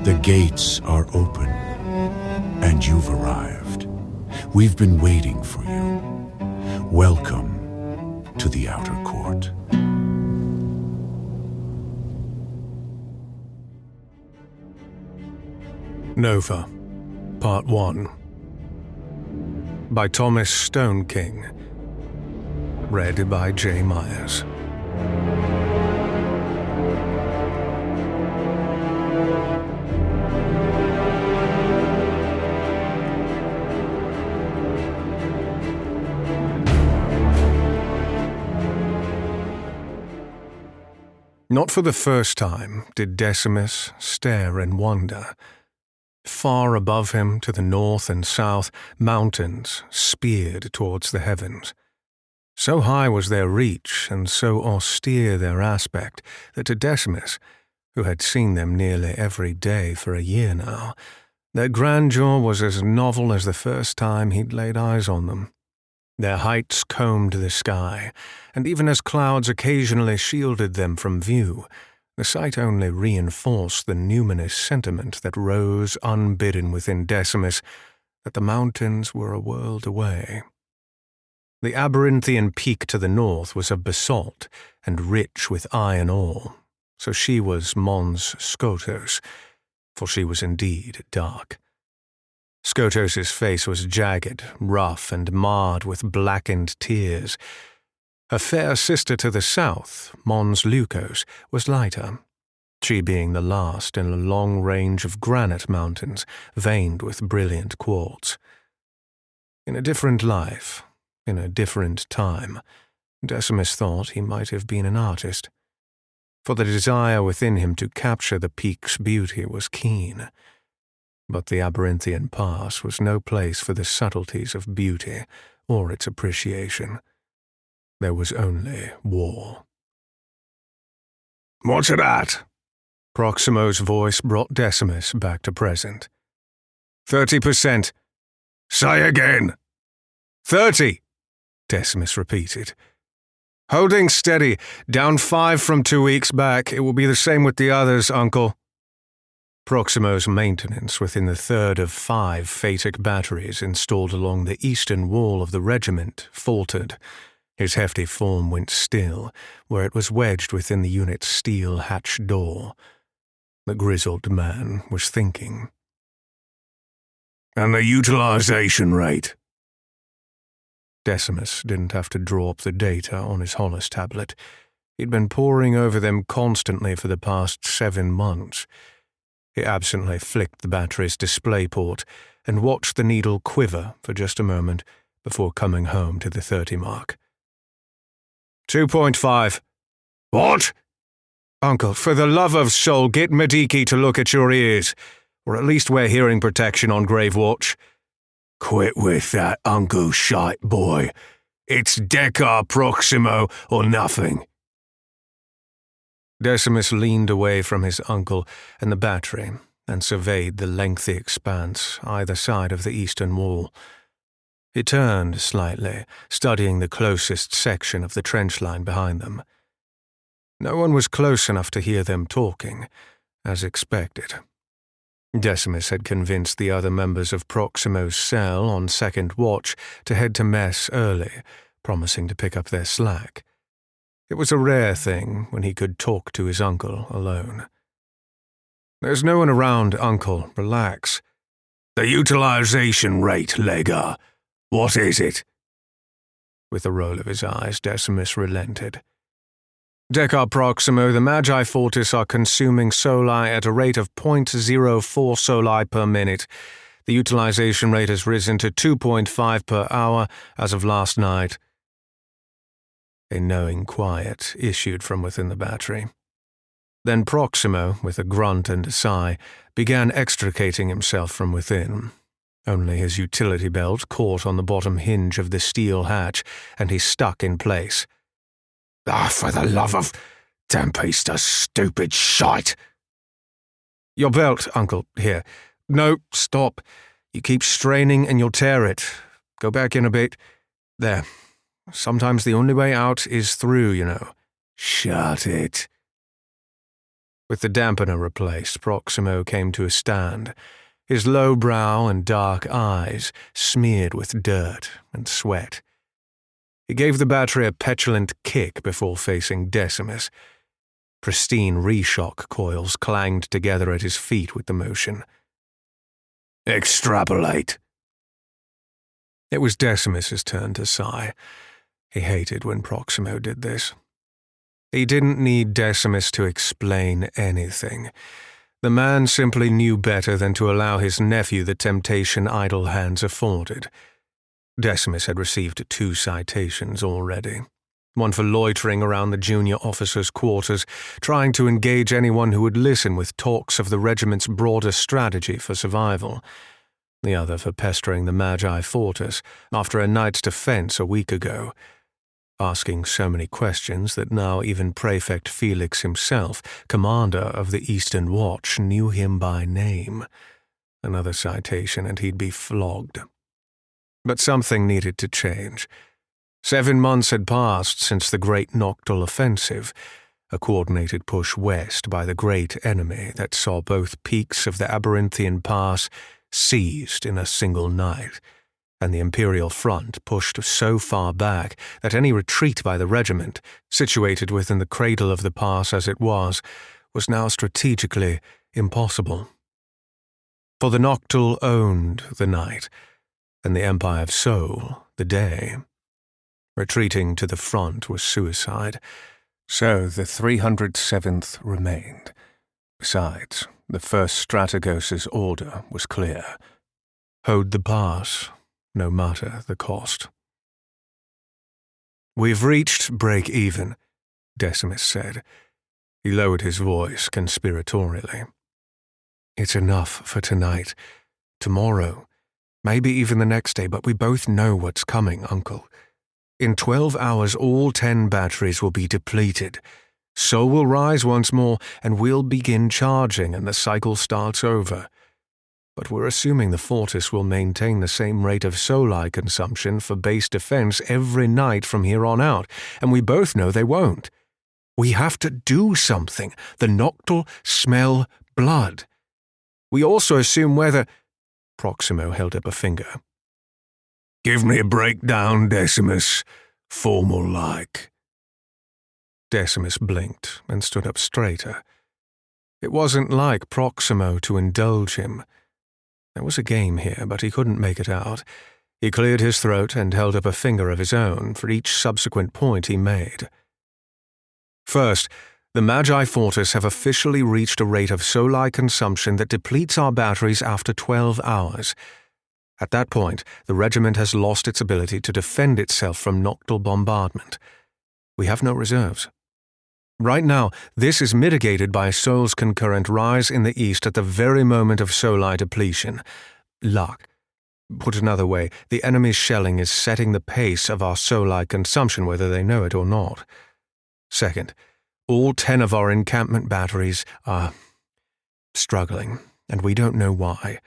The gates are open, and you've arrived. We've been waiting for you. Welcome to the Outer Court. Nova, Part 1 by Thomas Stoneking. Read by J. Myers. Not for the first time did Decimus stare in wonder. Far above him, to the north and south, mountains speared towards the heavens. So high was their reach, and so austere their aspect, that to Decimus, who had seen them nearly every day for a year now, their grandeur was as novel as the first time he'd laid eyes on them. Their heights combed the sky, and even as clouds occasionally shielded them from view, the sight only reinforced the numinous sentiment that rose unbidden within Decimus that the mountains were a world away. The Aberinthian peak to the north was of basalt and rich with iron ore, so she was Mons Skotos, for she was indeed dark. Skotos's face was jagged, rough, and marred with blackened tears. Her fair sister to the south, Mons Lukos, was lighter, she being the last in a long range of granite mountains veined with brilliant quartz. In a different life, in a different time, Decimus thought he might have been an artist, for the desire within him to capture the peak's beauty was keen. But the Aberinthian Pass was no place for the subtleties of beauty or its appreciation. There was only war. "What's it at?" Proximo's voice brought Decimus back to present. 30%. "Say again." 30, Decimus repeated. "Holding steady, down 5 from 2 weeks back. It will be the same with the others, Uncle." Proximo's maintenance within the third of 5 phatic batteries installed along the eastern wall of the regiment faltered. His hefty form went still, where it was wedged within the unit's steel hatch door. The grizzled man was thinking. "And the utilization rate?" Decimus didn't have to draw up the data on his Hollis tablet. He'd been poring over them constantly for the past 7 months. He absently flicked the battery's display port and watched the needle quiver for just a moment before coming home to the 30 mark. 2.5. "What?" "Uncle, for the love of Sol, get Mediki to look at your ears, or at least wear hearing protection on Grave Watch." "Quit with that, Uncle Shite Boy. It's Decar Proximo or nothing." Decimus leaned away from his uncle and the battery and surveyed the lengthy expanse either side of the eastern wall. He turned slightly, studying the closest section of the trench line behind them. No one was close enough to hear them talking, as expected. Decimus had convinced the other members of Proximo's cell on second watch to head to mess early, promising to pick up their slack. It was a rare thing when he could talk to his uncle alone. "There's no one around, Uncle. Relax." "The utilization rate, Lega. What is it?" With a roll of his eyes, Decimus relented. "Decar Proximo, the Magi Fortis are consuming soli at a rate of 0.04 soli per minute. The utilization rate has risen to 2.5 per hour as of last night." A knowing quiet issued from within the battery. Then Proximo, with a grunt and a sigh, began extricating himself from within. Only his utility belt caught on the bottom hinge of the steel hatch, and he stuck in place. "Ah, for the love of... damn piece of stupid shite!" "Your belt, Uncle. Here. No, stop. You keep straining and you'll tear it. Go back in a bit. There. Sometimes the only way out is through, you know." "Shut it." With the dampener replaced, Proximo came to a stand, his low brow and dark eyes smeared with dirt and sweat. He gave the battery a petulant kick before facing Decimus. Pristine reshock coils clanged together at his feet with the motion. "Extrapolate." It was Decimus's turn to sigh. He hated when Proximo did this. He didn't need Decimus to explain anything. The man simply knew better than to allow his nephew the temptation idle hands afforded. Decimus had received 2 citations already. One for loitering around the junior officers' quarters, trying to engage anyone who would listen with talks of the regiment's broader strategy for survival. The other for pestering the Magi Fortis after a night's defense a week ago, asking so many questions that now even Prefect Felix himself, commander of the Eastern Watch, knew him by name. Another citation and he'd be flogged. But something needed to change. 7 months had passed since the Great Noctul Offensive, a coordinated push west by the great enemy that saw both peaks of the Aberinthian Pass seized in a single night, and the Imperial front pushed so far back that any retreat by the regiment, situated within the cradle of the pass as it was now strategically impossible. For the Noctul owned the night, and the Empire of Sol the day. Retreating to the front was suicide, so the 307th remained. Besides, the 1st Strategos' order was clear. Hold the pass, no matter the cost. "We've reached break-even," Decimus said. He lowered his voice conspiratorially. "It's enough for tonight. Tomorrow, maybe even the next day, but we both know what's coming, Uncle. In 12 hours, all 10 batteries will be depleted. Sol will rise once more, and we'll begin charging, and the cycle starts over. But we're assuming the Fortis will maintain the same rate of Soli consumption for base defense every night from here on out, and we both know they won't. We have to do something. The Noctul smell blood. We also assume whether—" Proximo held up a finger. "Give me a breakdown, Decimus, formal-like." Decimus blinked and stood up straighter. It wasn't like Proximo to indulge him. There was a game here, but he couldn't make it out. He cleared his throat and held up a finger of his own for each subsequent point he made. "First, the Magi Fortis have officially reached a rate of Soli consumption that depletes our batteries after 12 hours. At that point, the regiment has lost its ability to defend itself from Noctul bombardment. We have no reserves. Right now, this is mitigated by Sol's concurrent rise in the east at the very moment of Soli depletion. Luck. Put another way, the enemy's shelling is setting the pace of our Soli consumption whether they know it or not. Second, all 10 of our encampment batteries are struggling, and we don't know why.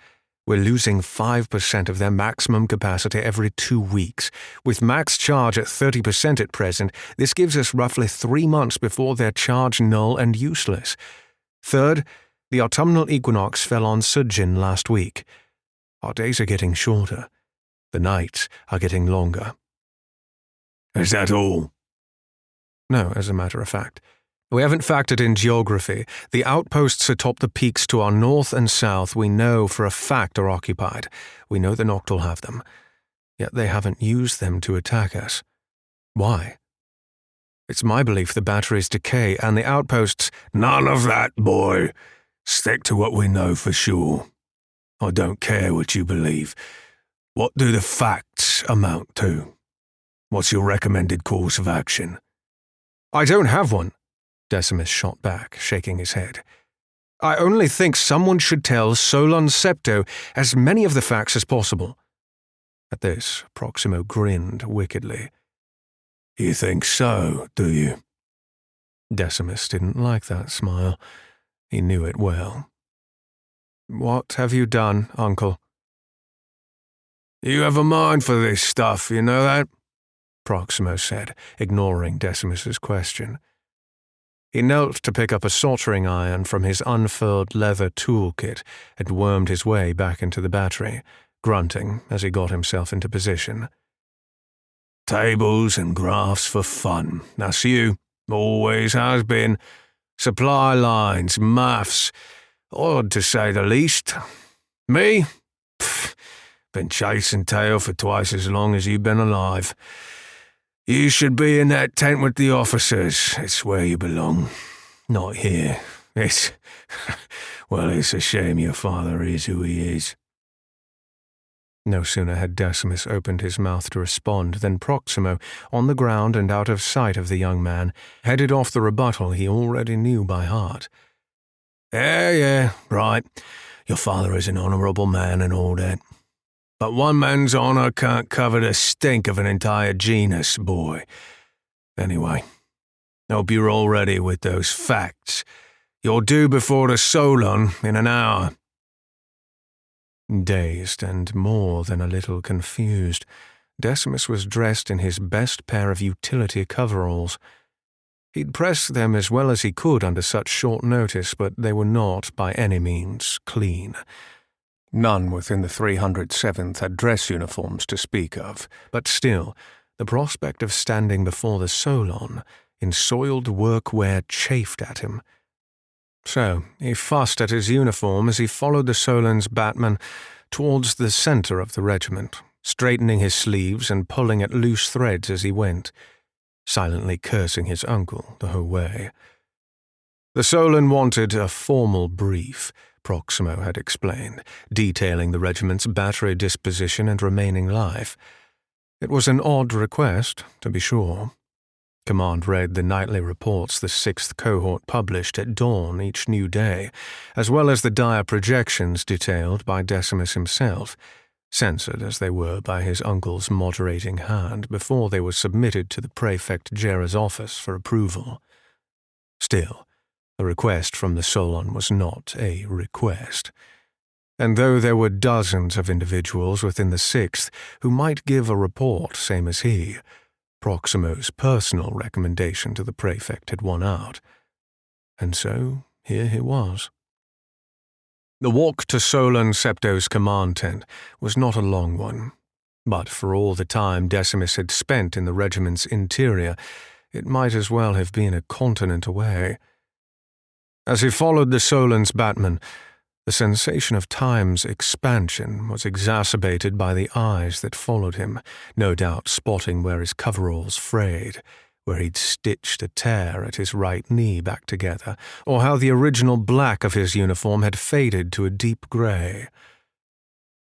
We're losing 5% of their maximum capacity every 2 weeks. With max charge at 30% at present, this gives us roughly 3 months before they're charged null and useless. Third, the autumnal equinox fell on Sujin last week. Our days are getting shorter. The nights are getting longer." "Is that all?" "No, as a matter of fact. We haven't factored in geography. The outposts atop the peaks to our north and south we know for a fact are occupied. We know the Noctul have them. Yet they haven't used them to attack us. Why? It's my belief the batteries decay and the outposts— "None of that, boy. Stick to what we know for sure. I don't care what you believe. What do the facts amount to? What's your recommended course of action?" "I don't have one," Decimus shot back, shaking his head. "I only think someone should tell Solon Septo as many of the facts as possible." At this, Proximo grinned wickedly. "You think so, do you?" Decimus didn't like that smile. He knew it well. "What have you done, Uncle?" "You have a mind for this stuff, you know that?" Proximo said, ignoring Decimus's question. He knelt to pick up a soldering iron from his unfurled leather toolkit and wormed his way back into the battery, grunting as he got himself into position. Tables and graphs for fun. That's you. Always has been. Supply lines, maths. Odd to say the least. Me? Pfft, been chasing tail for twice as long as you've been alive. You should be in that tent with the officers. It's where you belong. Not here. Well, it's a shame your father is who he is. No sooner had Decimus opened his mouth to respond than Proximo, on the ground and out of sight of the young man, headed off the rebuttal he already knew by heart. Yeah, right. Your father is an honourable man and all that. But one man's honour can't cover the stink of an entire genus, boy. Anyway, hope you're all ready with those facts. You're due before the Solon in an hour. Dazed and more than a little confused, Decimus was dressed in his best pair of utility coveralls. He'd pressed them as well as he could under such short notice, but they were not, by any means, clean. None within the 307th had dress uniforms to speak of, but still, the prospect of standing before the Solon in soiled workwear chafed at him. So he fussed at his uniform as he followed the Solon's batman towards the centre of the regiment, straightening his sleeves and pulling at loose threads as he went, silently cursing his uncle the whole way. The Solon wanted a formal brief, Proximo had explained, detailing the regiment's battery disposition and remaining life. It was an odd request, to be sure. Command read the nightly reports the 6th cohort published at dawn each new day, as well as the dire projections detailed by Decimus himself, censored as they were by his uncle's moderating hand before they were submitted to the Prefect Gera's office for approval. Still, a request from the Solon was not a request. And though there were dozens of individuals within the 6th who might give a report same as he, Proximo's personal recommendation to the prefect had won out. And so here he was. The walk to Solon Septo's command tent was not a long one, but for all the time Decimus had spent in the regiment's interior, it might as well have been a continent away. As he followed the Solon's batman, the sensation of time's expansion was exacerbated by the eyes that followed him, no doubt spotting where his coveralls frayed, where he'd stitched a tear at his right knee back together, or how the original black of his uniform had faded to a deep grey.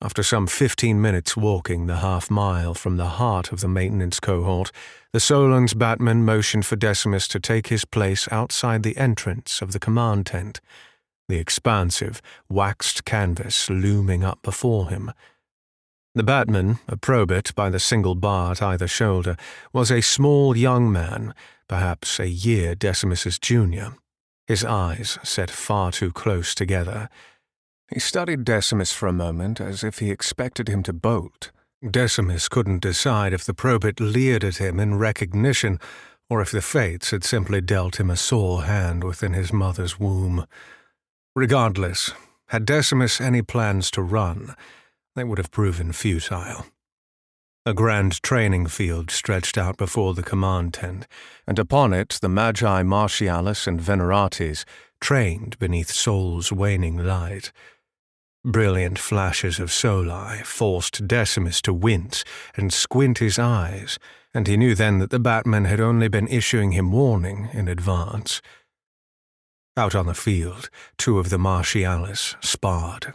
After some 15 minutes walking the half-mile from the heart of the maintenance cohort, the Solon's batman motioned for Decimus to take his place outside the entrance of the command tent, the expansive, waxed canvas looming up before him. The batman, a probit by the single bar at either shoulder, was a small young man, perhaps a year Decimus's junior, his eyes set far too close together. He studied Decimus for a moment as if he expected him to bolt. Decimus couldn't decide if the probit leered at him in recognition or if the fates had simply dealt him a sore hand within his mother's womb. Regardless, had Decimus any plans to run, they would have proven futile. A grand training field stretched out before the command tent, and upon it the Magi Martialis and Venerates trained beneath Sol's waning light. Brilliant flashes of soli forced Decimus to wince and squint his eyes, and he knew then that the batman had only been issuing him warning in advance. Out on the field, 2 of the Martialis sparred,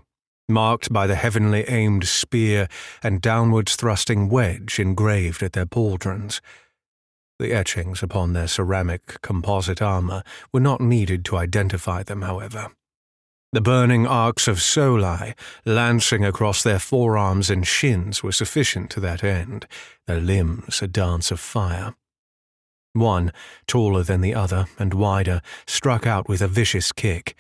marked by the heavenly aimed spear and downwards thrusting wedge engraved at their pauldrons. The etchings upon their ceramic composite armor were not needed to identify them, however. The burning arcs of soli lancing across their forearms and shins were sufficient to that end, their limbs a dance of fire. One, taller than the other and wider, struck out with a vicious kick.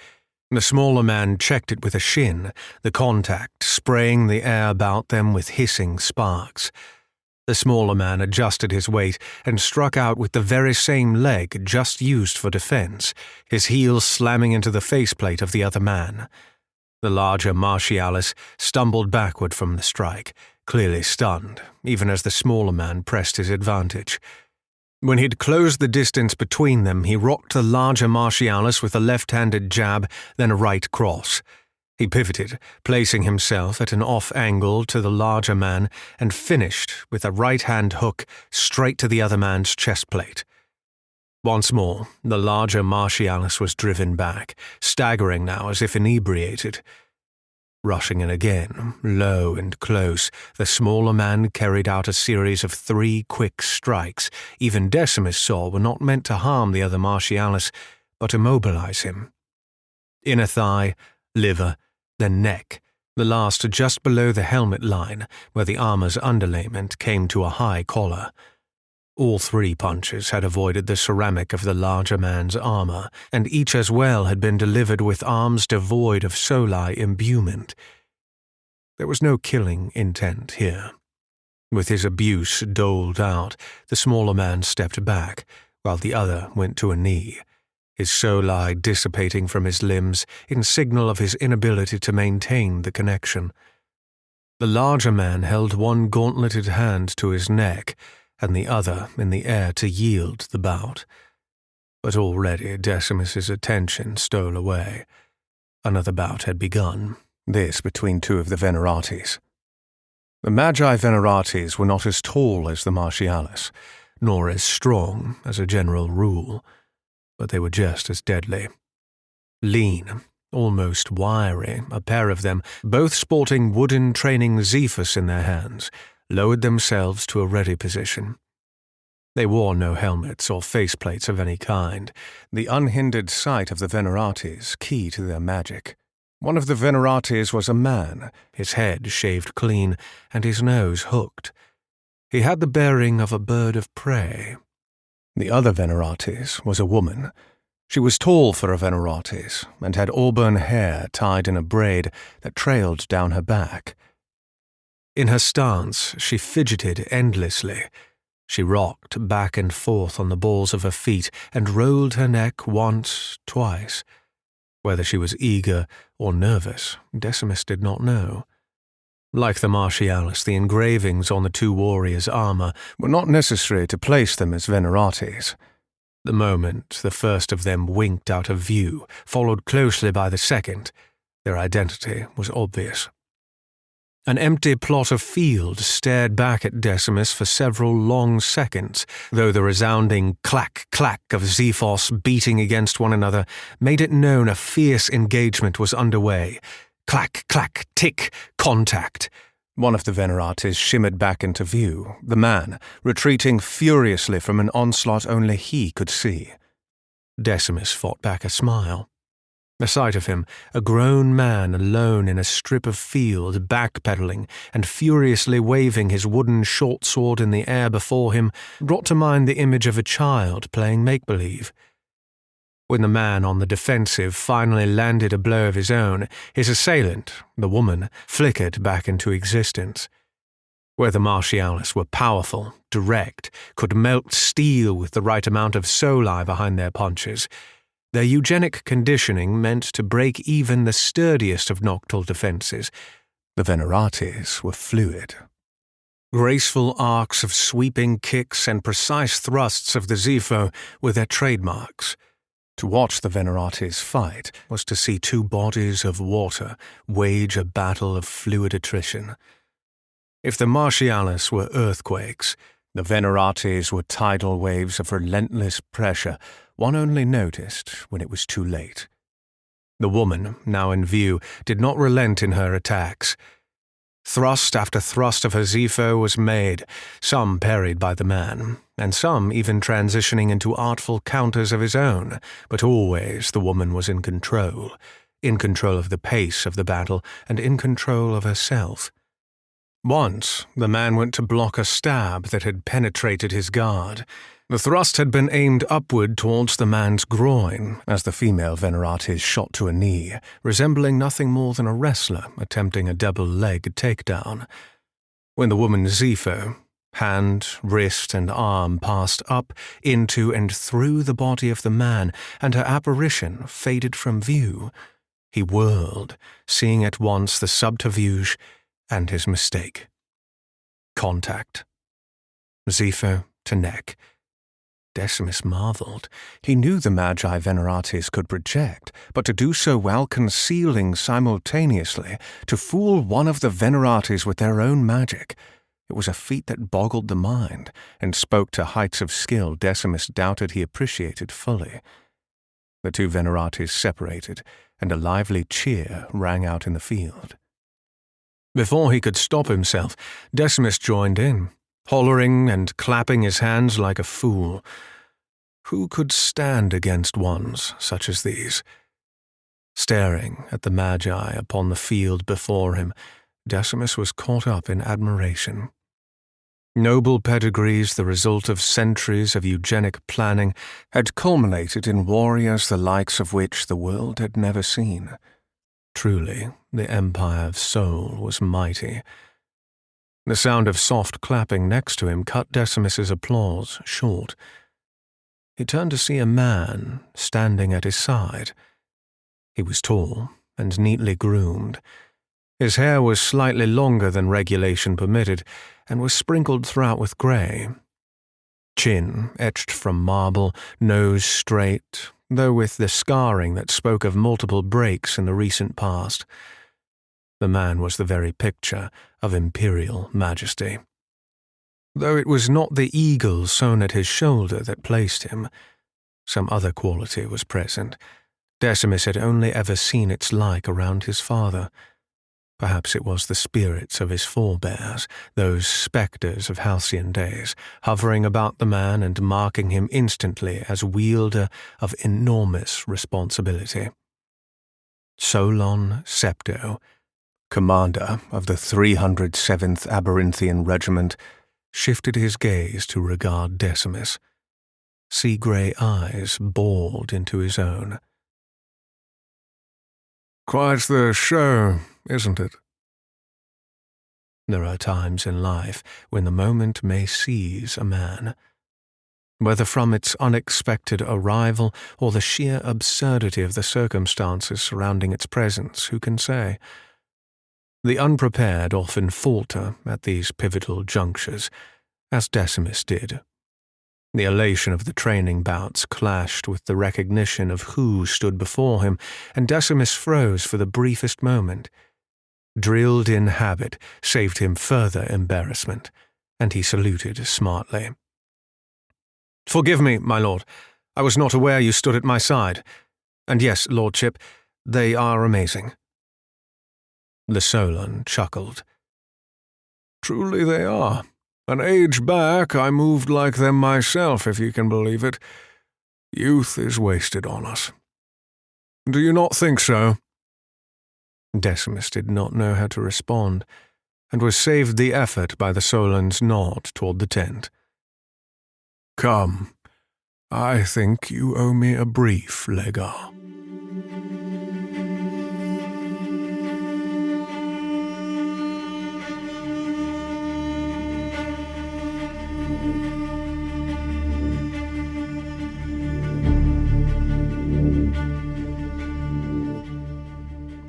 The smaller man checked it with a shin, the contact spraying the air about them with hissing sparks. The smaller man adjusted his weight and struck out with the very same leg just used for defense, his heel slamming into the faceplate of the other man. The larger Martialis stumbled backward from the strike, clearly stunned, even as the smaller man pressed his advantage. When he'd closed the distance between them, he rocked the larger Martialis with a left-handed jab, then a right cross. He pivoted, placing himself at an off angle to the larger man, and finished with a right-hand hook straight to the other man's chest plate. Once more, the larger Martialis was driven back, staggering now as if inebriated. Rushing in again, low and close, the smaller man carried out a series of 3 quick strikes even Decimus saw were not meant to harm the other Martialis, but immobilize him. Inner thigh, liver, then neck, the last just below the helmet line, where the armor's underlayment came to a high collar. All 3 punches had avoided the ceramic of the larger man's armor, and each as well had been delivered with arms devoid of soli imbuement. There was no killing intent here. With his abuse doled out, the smaller man stepped back, while the other went to a knee, his soli dissipating from his limbs in signal of his inability to maintain the connection. The larger man held one gauntleted hand to his neck, and the other in the air to yield the bout. But already Decimus's attention stole away. Another bout had begun, this between 2 of the Venerates. The Magi Venerates were not as tall as the Martialis, nor as strong as a general rule, but they were just as deadly. Lean, almost wiry, a pair of them, both sporting wooden training Zephus in their hands, lowered themselves to a ready position. They wore no helmets or faceplates of any kind, the unhindered sight of the Venerates key to their magic. One of the Venerates was a man, his head shaved clean and his nose hooked. He had the bearing of a bird of prey. The other Venerates was a woman. She was tall for a Venerates and had auburn hair tied in a braid that trailed down her back. In her stance, she fidgeted endlessly. She rocked back and forth on the balls of her feet and rolled her neck once, twice. Whether she was eager or nervous, Decimus did not know. Like the Martialis, the engravings on the 2 warriors' armor were not necessary to place them as Venerates. The moment the first of them winked out of view, followed closely by the second, their identity was obvious. An empty plot of field stared back at Decimus for several long seconds, though the resounding clack-clack of Zephos beating against one another made it known a fierce engagement was underway. Clack-clack, tick, contact. One of the Venerates shimmered back into view, the man, retreating furiously from an onslaught only he could see. Decimus fought back a smile. The sight of him, a grown man alone in a strip of field, backpedaling and furiously waving his wooden short sword in the air before him, brought to mind the image of a child playing make-believe. When the man on the defensive finally landed a blow of his own, his assailant, the woman, flickered back into existence. Where the Martialis were powerful, direct, could melt steel with the right amount of soli behind their punches, their eugenic conditioning meant to break even the sturdiest of Noctul defenses. The Venerates were fluid. Graceful arcs of sweeping kicks and precise thrusts of the Zepho were their trademarks. To watch the Venerates fight was to see 2 bodies of water wage a battle of fluid attrition. If the Martialis were earthquakes, the Venerates were tidal waves of relentless pressure one only noticed when it was too late. The woman, now in view, did not relent in her attacks. Thrust after thrust of her Zepho was made, some parried by the man, and some even transitioning into artful counters of his own, but always the woman was in control of the pace of the battle and in control of herself. Once, the man went to block a stab that had penetrated his guard. The thrust had been aimed upward towards the man's groin, as the female Venerates shot to a knee, resembling nothing more than a wrestler attempting a double-leg takedown. When the woman's Zepho, Hand, wrist, and arm passed up, into, and through the body of the man, and her apparition faded from view. He whirled, seeing at once the subterfuge and his mistake. Contact. Zepho to neck. Decimus marveled. He knew the Magi Veneratis could project, but to do so while concealing simultaneously, to fool one of the Veneratis with their own magic, it was a feat that boggled the mind, and spoke to heights of skill Decimus doubted he appreciated fully. The two Veneratis separated, and a lively cheer rang out in the field. Before he could stop himself, Decimus joined in, hollering and clapping his hands like a fool. Who could stand against ones such as these? Staring at the Magi upon the field before him, Decimus was caught up in admiration. Noble pedigrees, the result of centuries of eugenic planning, had culminated in warriors the likes of which the world had never seen. Truly, the Empire of Sol was mighty. The sound of soft clapping next to him cut Decimus's applause short. He turned to see a man standing at his side. He was tall and neatly groomed. His hair was slightly longer than regulation permitted, and was sprinkled throughout with grey. Chin etched from marble, nose straight, though with the scarring that spoke of multiple breaks in the recent past. The man was the very picture of imperial majesty. Though it was not the eagle sewn at his shoulder that placed him, some other quality was present. Decimus had only ever seen its like around his father. Perhaps it was the spirits of his forebears, those spectres of halcyon days, hovering about the man and marking him instantly as wielder of enormous responsibility. Solon Septo, commander of the 307th Aberinthian Regiment, shifted his gaze to regard Decimus. Sea-grey eyes bored into his own. Quite the show, isn't it? There are times in life when the moment may seize a man. Whether from its unexpected arrival or the sheer absurdity of the circumstances surrounding its presence, who can say? The unprepared often falter at these pivotal junctures, as Decimus did. The elation of the training bouts clashed with the recognition of who stood before him, and Decimus froze for the briefest moment. Drilled-in habit saved him further embarrassment, and he saluted smartly. "Forgive me, my lord. I was not aware you stood at my side. And yes, lordship, they are amazing." The Solon chuckled. Truly they are. An age back I moved like them myself, if you can believe it. Youth is wasted on us. Do you not think so? Decimus did not know how to respond, and was saved the effort by the Solon's nod toward the tent. Come, I think you owe me a brief, Legar.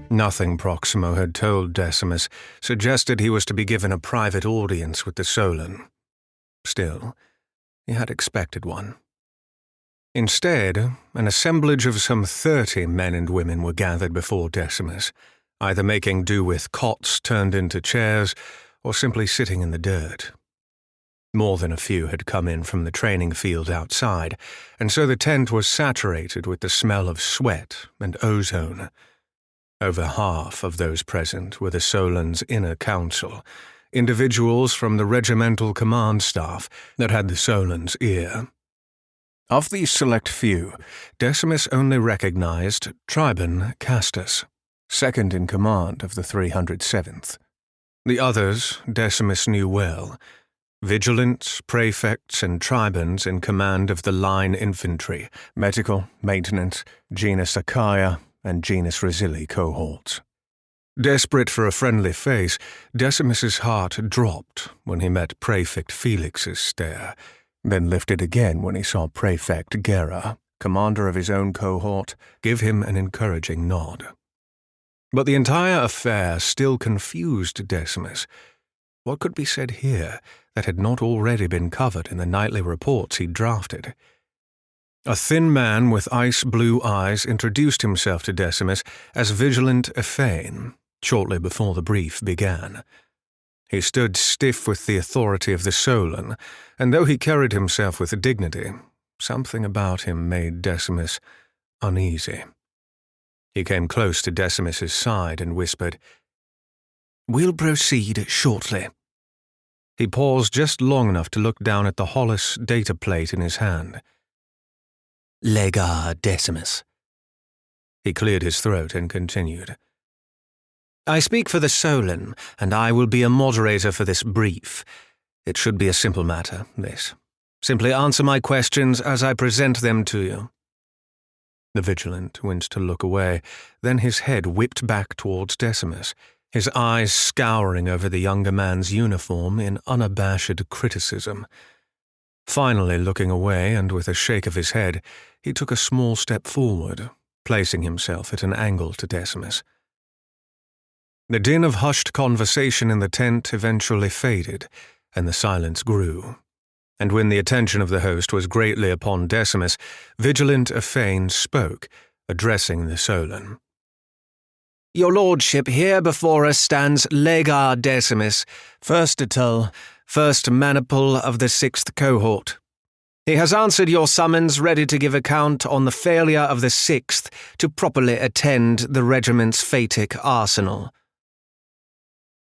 Nothing Proximo had told Decimus suggested he was to be given a private audience with the Solon. Still, he had expected one. Instead, an assemblage of some 30 men and women were gathered before Decimus, either making do with cots turned into chairs or simply sitting in the dirt. More than a few had come in from the training field outside, and so the tent was saturated with the smell of sweat and ozone. Over half of those present were the Solon's inner council, individuals from the regimental command staff that had the Solon's ear. Of these select few, Decimus only recognized Tribun Castus, second in command of the 307th. The others Decimus knew well: vigilants, prefects, and tribuns in command of the line infantry, medical, maintenance, genus Achaia, and genus Resili cohorts. Desperate for a friendly face, Decimus's heart dropped when he met Prefect Felix's stare, then lifted again when he saw Prefect Gera, commander of his own cohort, give him an encouraging nod. But the entire affair still confused Decimus. What could be said here that had not already been covered in the nightly reports he'd drafted? A thin man with ice-blue eyes introduced himself to Decimus as Vigilant Ephane, shortly before the brief began. He stood stiff with the authority of the Solon, and though he carried himself with dignity, something about him made Decimus uneasy. He came close to Decimus's side and whispered, "We'll proceed shortly." He paused just long enough to look down at the Hollis data plate in his hand. "Lega Decimus." He cleared his throat and continued. "I speak for the Solon, and I will be a moderator for this brief. It should be a simple matter, this. Simply answer my questions as I present them to you." The Vigilant went to look away, then his head whipped back towards Decimus, his eyes scouring over the younger man's uniform in unabashed criticism. Finally looking away and with a shake of his head, he took a small step forward, placing himself at an angle to Decimus. The din of hushed conversation in the tent eventually faded, and the silence grew. And when the attention of the host was greatly upon Decimus, Vigilant Ephane spoke, addressing the Solon. "Your lordship, here before us stands Lega Decimus, first Atul, first Maniple of the 6th cohort. He has answered your summons, ready to give account on the failure of the 6th to properly attend the regiment's Phaetic arsenal."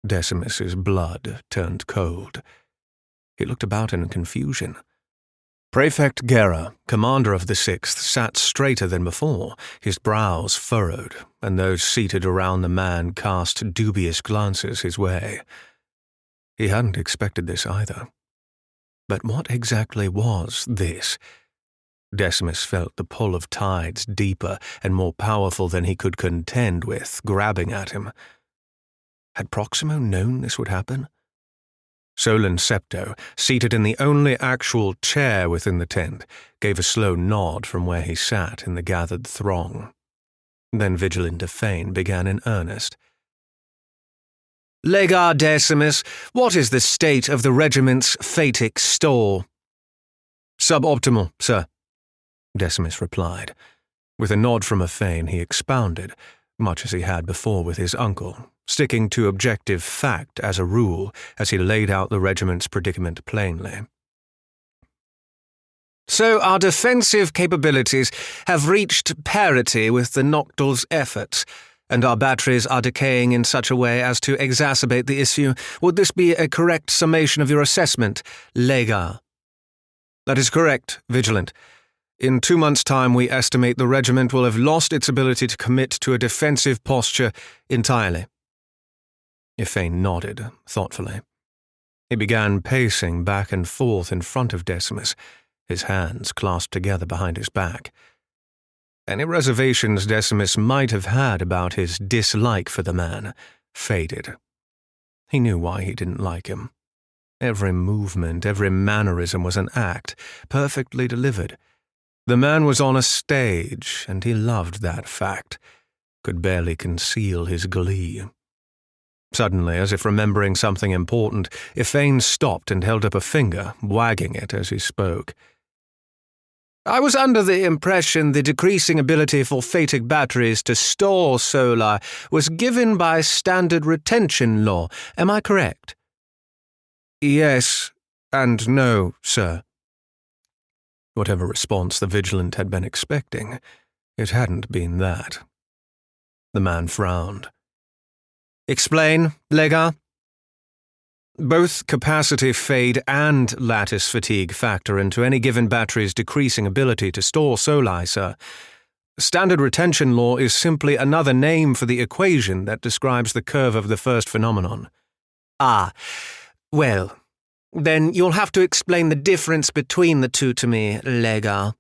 Decimus's blood turned cold. He looked about in confusion. Prefect Gera, commander of the 6th, sat straighter than before, his brows furrowed, and those seated around the man cast dubious glances his way. He hadn't expected this either. But what exactly was this? Decimus felt the pull of tides deeper and more powerful than he could contend with, grabbing at him. Had Proximo known this would happen? Solon Septo, seated in the only actual chair within the tent, gave a slow nod from where he sat in the gathered throng. Then Vigilant Ephane began in earnest. "Lega Decimus, what is the state of the regiment's Phaetic store?" "Suboptimal, sir," Decimus replied. With a nod from Ephane, he expounded, much as he had before with his uncle, sticking to objective fact as a rule as he laid out the regiment's predicament plainly. "So our defensive capabilities have reached parity with the Noctul's efforts, and our batteries are decaying in such a way as to exacerbate the issue. Would this be a correct summation of your assessment, Lega?" "That is correct, Vigilant. In 2 months' time, we estimate the regiment will have lost its ability to commit to a defensive posture entirely." Ephane nodded, thoughtfully. He began pacing back and forth in front of Decimus, his hands clasped together behind his back. Any reservations Decimus might have had about his dislike for the man faded. He knew why he didn't like him. Every movement, every mannerism was an act, perfectly delivered. The man was on a stage, and he loved that fact, could barely conceal his glee. Suddenly, as if remembering something important, Ephane stopped and held up a finger, wagging it as he spoke. "I was under the impression the decreasing ability for Phaetic batteries to store solar was given by standard retention law. Am I correct?" "Yes, and no, sir." Whatever response the Vigilant had been expecting, it hadn't been that. The man frowned. "Explain, Lega." "Both capacity fade and lattice fatigue factor into any given battery's decreasing ability to store soli, sir. Standard retention law is simply another name for the equation that describes the curve of the first phenomenon." "Ah, well, then you'll have to explain the difference between the two to me, Lega."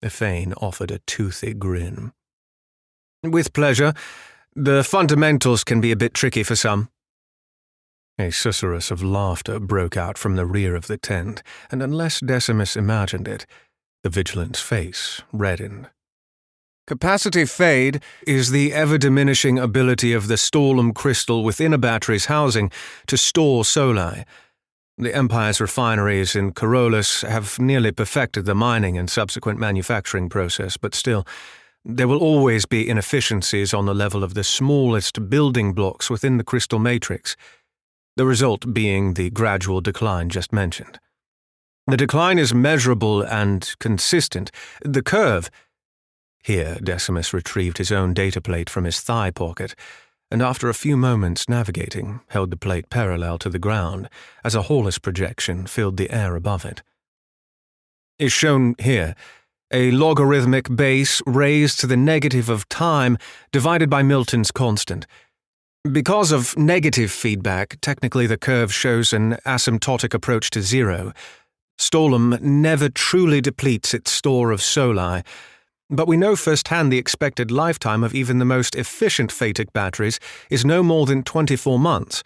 Ephane offered a toothy grin. "With pleasure. The fundamentals can be a bit tricky for some. A susurrus of laughter broke out from the rear of the tent, and unless Decimus imagined it, the vigilant's face reddened. Capacity fade is the ever-diminishing ability of the Storlum crystal within a battery's housing to store soli. The Empire's refineries in Corollas have nearly perfected the mining and subsequent manufacturing process, but still, there will always be inefficiencies on the level of the smallest building blocks within the crystal matrix, the result being the gradual decline just mentioned. The decline is measurable and consistent. The curve— Here Decimus retrieved his own data plate from his thigh pocket, and after a few moments navigating, held the plate parallel to the ground as a Horus projection filled the air above it. Is shown here a logarithmic base raised to the negative of time divided by Milton's constant. Because of negative feedback, technically the curve shows an asymptotic approach to zero. Storlum never truly depletes its store of soli, but we know firsthand the expected lifetime of even the most efficient phatic batteries is no more than 24 months.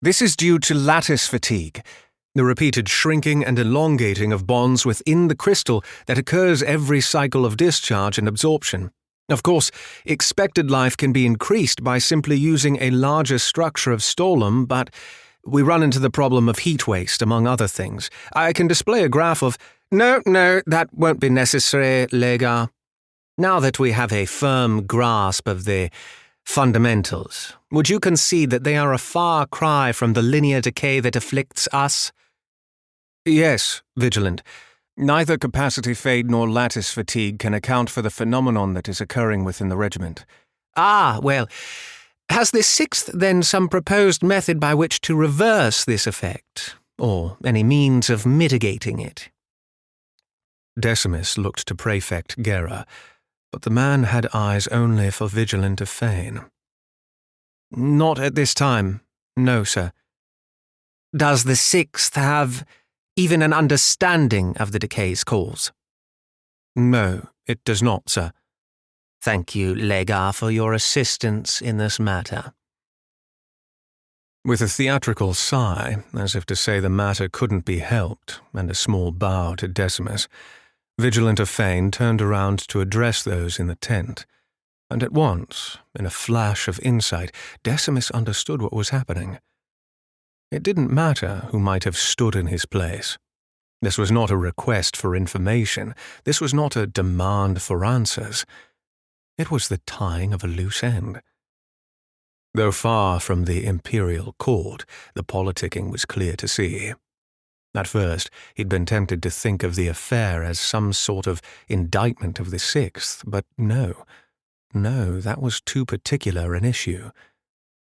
This is due to lattice fatigue, the repeated shrinking and elongating of bonds within the crystal that occurs every cycle of discharge and absorption. Of course, expected life can be increased by simply using a larger structure of Storlum, but we run into the problem of heat waste, among other things. I can display a graph of— No, that won't be necessary, Legar. Now that we have a firm grasp of the fundamentals, would you concede that they are a far cry from the linear decay that afflicts us? Yes, Vigilant. Neither capacity fade nor lattice fatigue can account for the phenomenon that is occurring within the regiment. Ah, well, has the 6th then some proposed method by which to reverse this effect, or any means of mitigating it? Decimus looked to Prefect Gera, but the man had eyes only for Vigilant of Fane. Not at this time, no, sir. Does the 6th have even an understanding of the decay's cause? No, it does not, sir. Thank you, Legar, for your assistance in this matter. With a theatrical sigh, as if to say the matter couldn't be helped, and a small bow to Decimus, Vigilant of Fane turned around to address those in the tent, and at once, in a flash of insight, Decimus understood what was happening. It didn't matter who might have stood in his place. This was not a request for information. This was not a demand for answers. It was the tying of a loose end. Though far from the imperial court, the politicking was clear to see. At first, he'd been tempted to think of the affair as some sort of indictment of the 6th, but no, that was too particular an issue.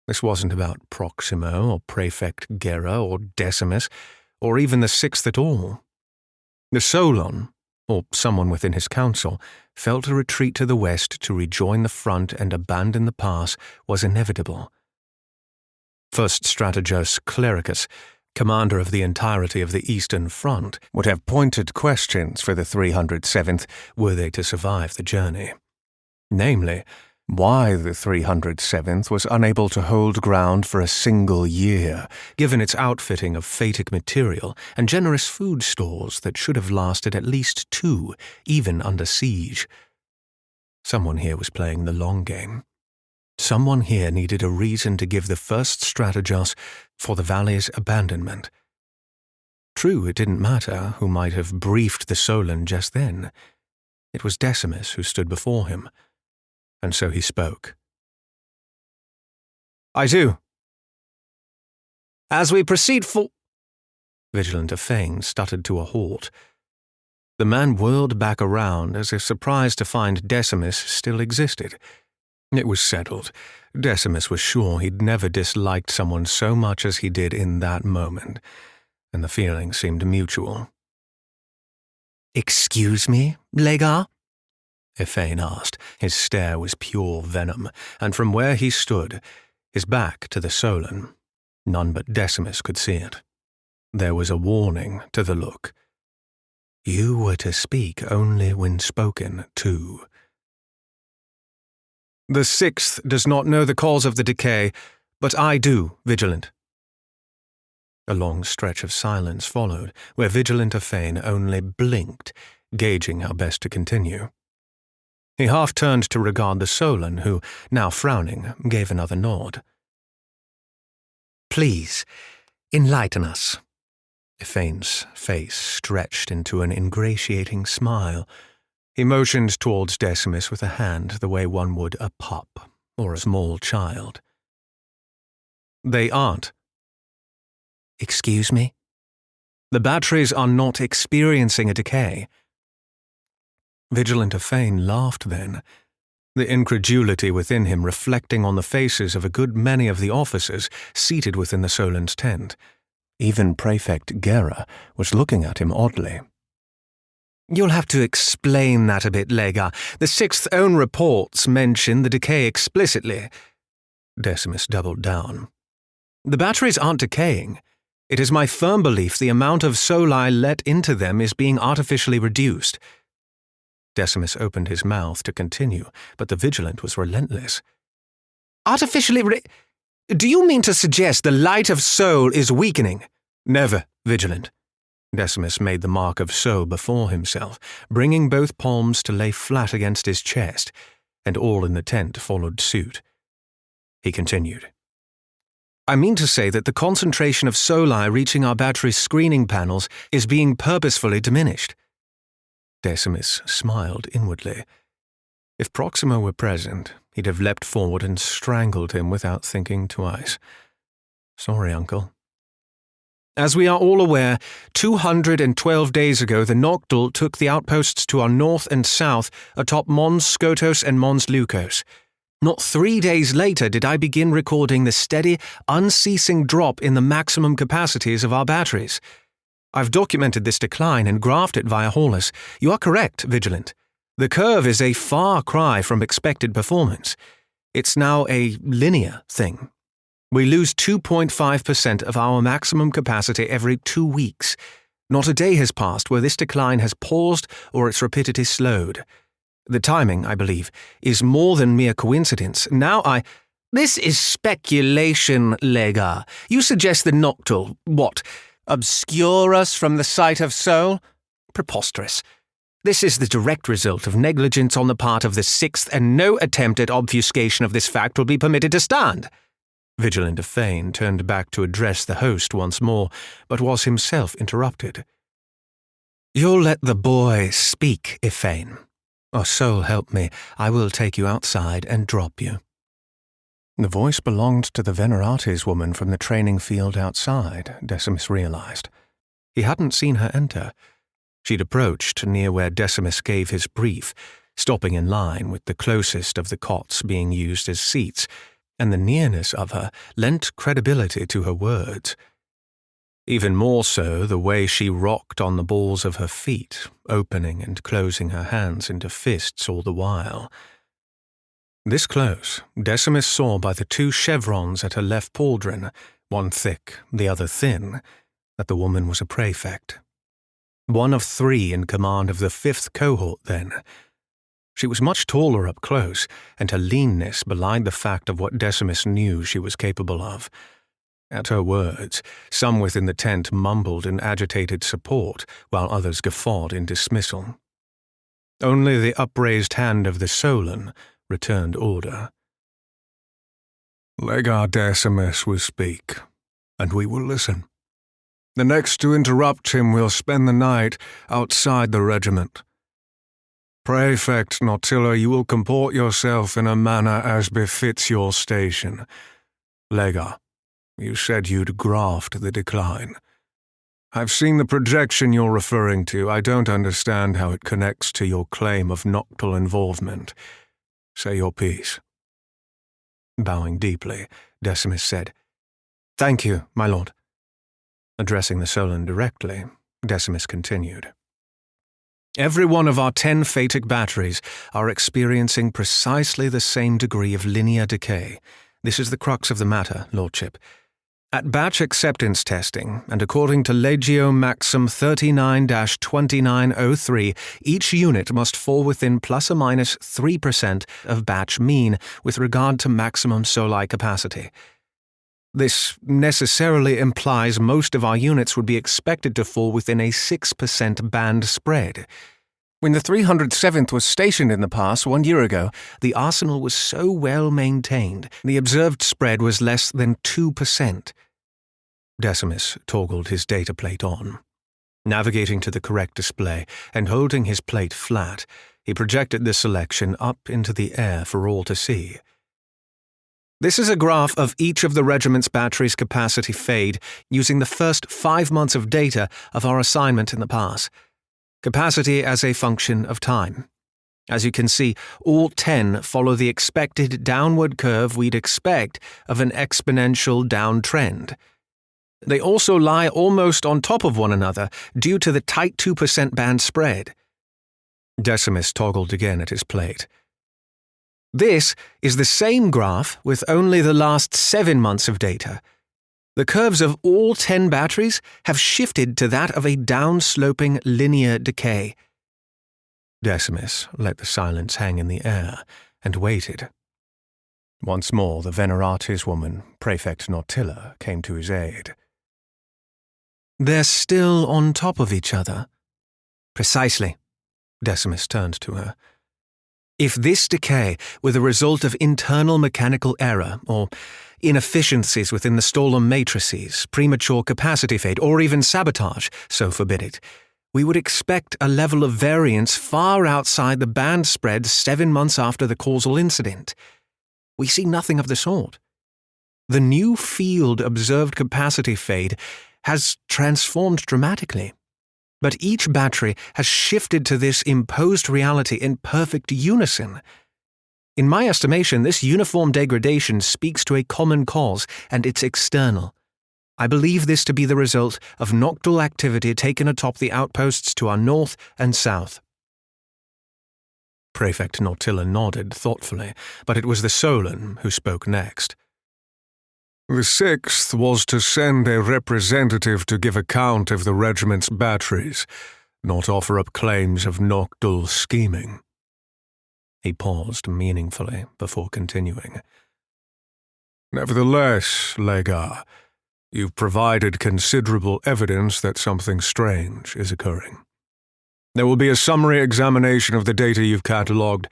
This wasn't about Proximo or Prefect Gera or Decimus, or even the 6th at all. The Solon, or someone within his council, felt a retreat to the west to rejoin the front and abandon the pass was inevitable. First Strategos Clericus, commander of the entirety of the Eastern Front, would have pointed questions for the 307th were they to survive the journey. Namely, why the 307th was unable to hold ground for a single year, given its outfitting of phatic material and generous food stores that should have lasted at least 2, even under siege. Someone here was playing the long game. Someone here needed a reason to give the first Strategos for the valley's abandonment. True, it didn't matter who might have briefed the Solon just then. It was Decimus who stood before him, and so he spoke. I do. As we proceed Vigilant of Fane stuttered to a halt. The man whirled back around as if surprised to find Decimus still existed. It was settled. Decimus was sure he'd never disliked someone so much as he did in that moment, and the feeling seemed mutual. Excuse me, Legar? Fane asked. His stare was pure venom, and from where he stood, his back to the Solon, none but Decimus could see it. There was a warning to the look. You were to speak only when spoken to. The 6th does not know the cause of the decay, but I do, Vigilant. A long stretch of silence followed, where Vigilant Fane only blinked, gauging how best to continue. He half turned to regard the Solon, who, now frowning, gave another nod. Please, enlighten us. Fane's face stretched into an ingratiating smile. He motioned towards Decimus with a hand the way one would a pup or a small child. They aren't. Excuse me? The batteries are not experiencing a decay. Vigilant Fane laughed then, the incredulity within him reflecting on the faces of a good many of the officers seated within the Solon's tent. Even Prefect Gera was looking at him oddly. You'll have to explain that a bit, Lega. The 6th own reports mention the decay explicitly. Decimus doubled down. The batteries aren't decaying. It is my firm belief the amount of soli let into them is being artificially reduced. Decimus opened his mouth to continue, but the Vigilant was relentless. Artificially Do you mean to suggest the light of Sol is weakening? Never, Vigilant. Decimus made the mark of So before himself, bringing both palms to lay flat against his chest, and all in the tent followed suit. He continued. I mean to say that the concentration of soli reaching our battery screening panels is being purposefully diminished. Decimus smiled inwardly. If Proxima were present, he'd have leapt forward and strangled him without thinking twice. Sorry, Uncle. As we are all aware, 212 days ago the Noctul took the outposts to our north and south atop Mons Skotos and Mons Lukos. Not 3 days later did I begin recording the steady, unceasing drop in the maximum capacities of our batteries. I've documented this decline and graphed it via Horus. You are correct, Vigilant. The curve is a far cry from expected performance. It's now a linear thing. We lose 2.5% of our maximum capacity every 2 weeks. Not a day has passed where this decline has paused or its rapidity slowed. The timing, I believe, is more than mere coincidence. This is speculation, Lega. You suggest the Noctul, what, obscure us from the sight of Sol? Preposterous. This is the direct result of negligence on the part of the 6th, and no attempt at obfuscation of this fact will be permitted to stand. Vigilant Fane turned back to address the host once more, but was himself interrupted. You'll let the boy speak, Ifane. Or so help me, I will take you outside and drop you. The voice belonged to the Venerates woman from the training field outside, Decimus realized. He hadn't seen her enter. She'd approached near where Decimus gave his brief, stopping in line with the closest of the cots being used as seats, and the nearness of her lent credibility to her words. Even more so the way she rocked on the balls of her feet, opening and closing her hands into fists all the while. This close, Decimus saw by the 2 chevrons at her left pauldron, one thick, the other thin, that the woman was a prefect. One of 3 in command of the 5th cohort, then. She was much taller up close, and her leanness belied the fact of what Decimus knew she was capable of. At her words, some within the tent mumbled in agitated support, while others guffawed in dismissal. Only the upraised hand of the Solon returned order. Lega Decimus will speak, and we will listen. The next to interrupt him will spend the night outside the regiment. Prefect Noctilla, you will comport yourself in a manner as befits your station. Lega, you said you'd graphed the decline. I've seen the projection you're referring to. I don't understand how it connects to your claim of Noctul involvement. Say your piece. Bowing deeply, Decimus said, Thank you, my lord. Addressing the Solon directly, Decimus continued. Every one of our 10 Phaetic batteries are experiencing precisely the same degree of linear decay. This is the crux of the matter, Lordship. At batch acceptance testing, and according to Legio Maxim 39-2903, each unit must fall within plus or minus 3% of batch mean with regard to maximum Soli capacity. This necessarily implies most of our units would be expected to fall within a 6% band spread. When the 307th was stationed in the pass 1 year ago, the arsenal was so well maintained, the observed spread was less than 2%. Decimus toggled his data plate on. Navigating to the correct display and holding his plate flat, he projected the selection up into the air for all to see. This is a graph of each of the regiment's batteries' capacity fade using the first 5 months of data of our assignment in the pass. Capacity as a function of time. As you can see, all 10 follow the expected downward curve we'd expect of an exponential downtrend. They also lie almost on top of one another due to the tight 2% band spread. Decimus toggled again at his plate. This is the same graph with only the last 7 months of data. The curves of all 10 batteries have shifted to that of a downsloping linear decay. Decimus let the silence hang in the air and waited. Once more the Veneratis woman, Prefect Noctilla, came to his aid. They're still on top of each other. Precisely. Decimus turned to her. If this decay were the result of internal mechanical error, or inefficiencies within the Stolen matrices, premature capacity fade, or even sabotage, so forbid it, we would expect a level of variance far outside the band spread 7 months after the causal incident. We see nothing of the sort. The new field observed capacity fade has transformed dramatically, but each battery has shifted to this imposed reality in perfect unison. In my estimation, this uniform degradation speaks to a common cause, and it's external. I believe this to be the result of Noctul activity taken atop the outposts to our north and south. Prefect Noctilla nodded thoughtfully, but it was the Solon who spoke next. The 6th was to send a representative to give account of the regiment's batteries, not offer up claims of Noctul scheming. He paused meaningfully before continuing. Nevertheless, Lega, you've provided considerable evidence that something strange is occurring. There will be a summary examination of the data you've catalogued,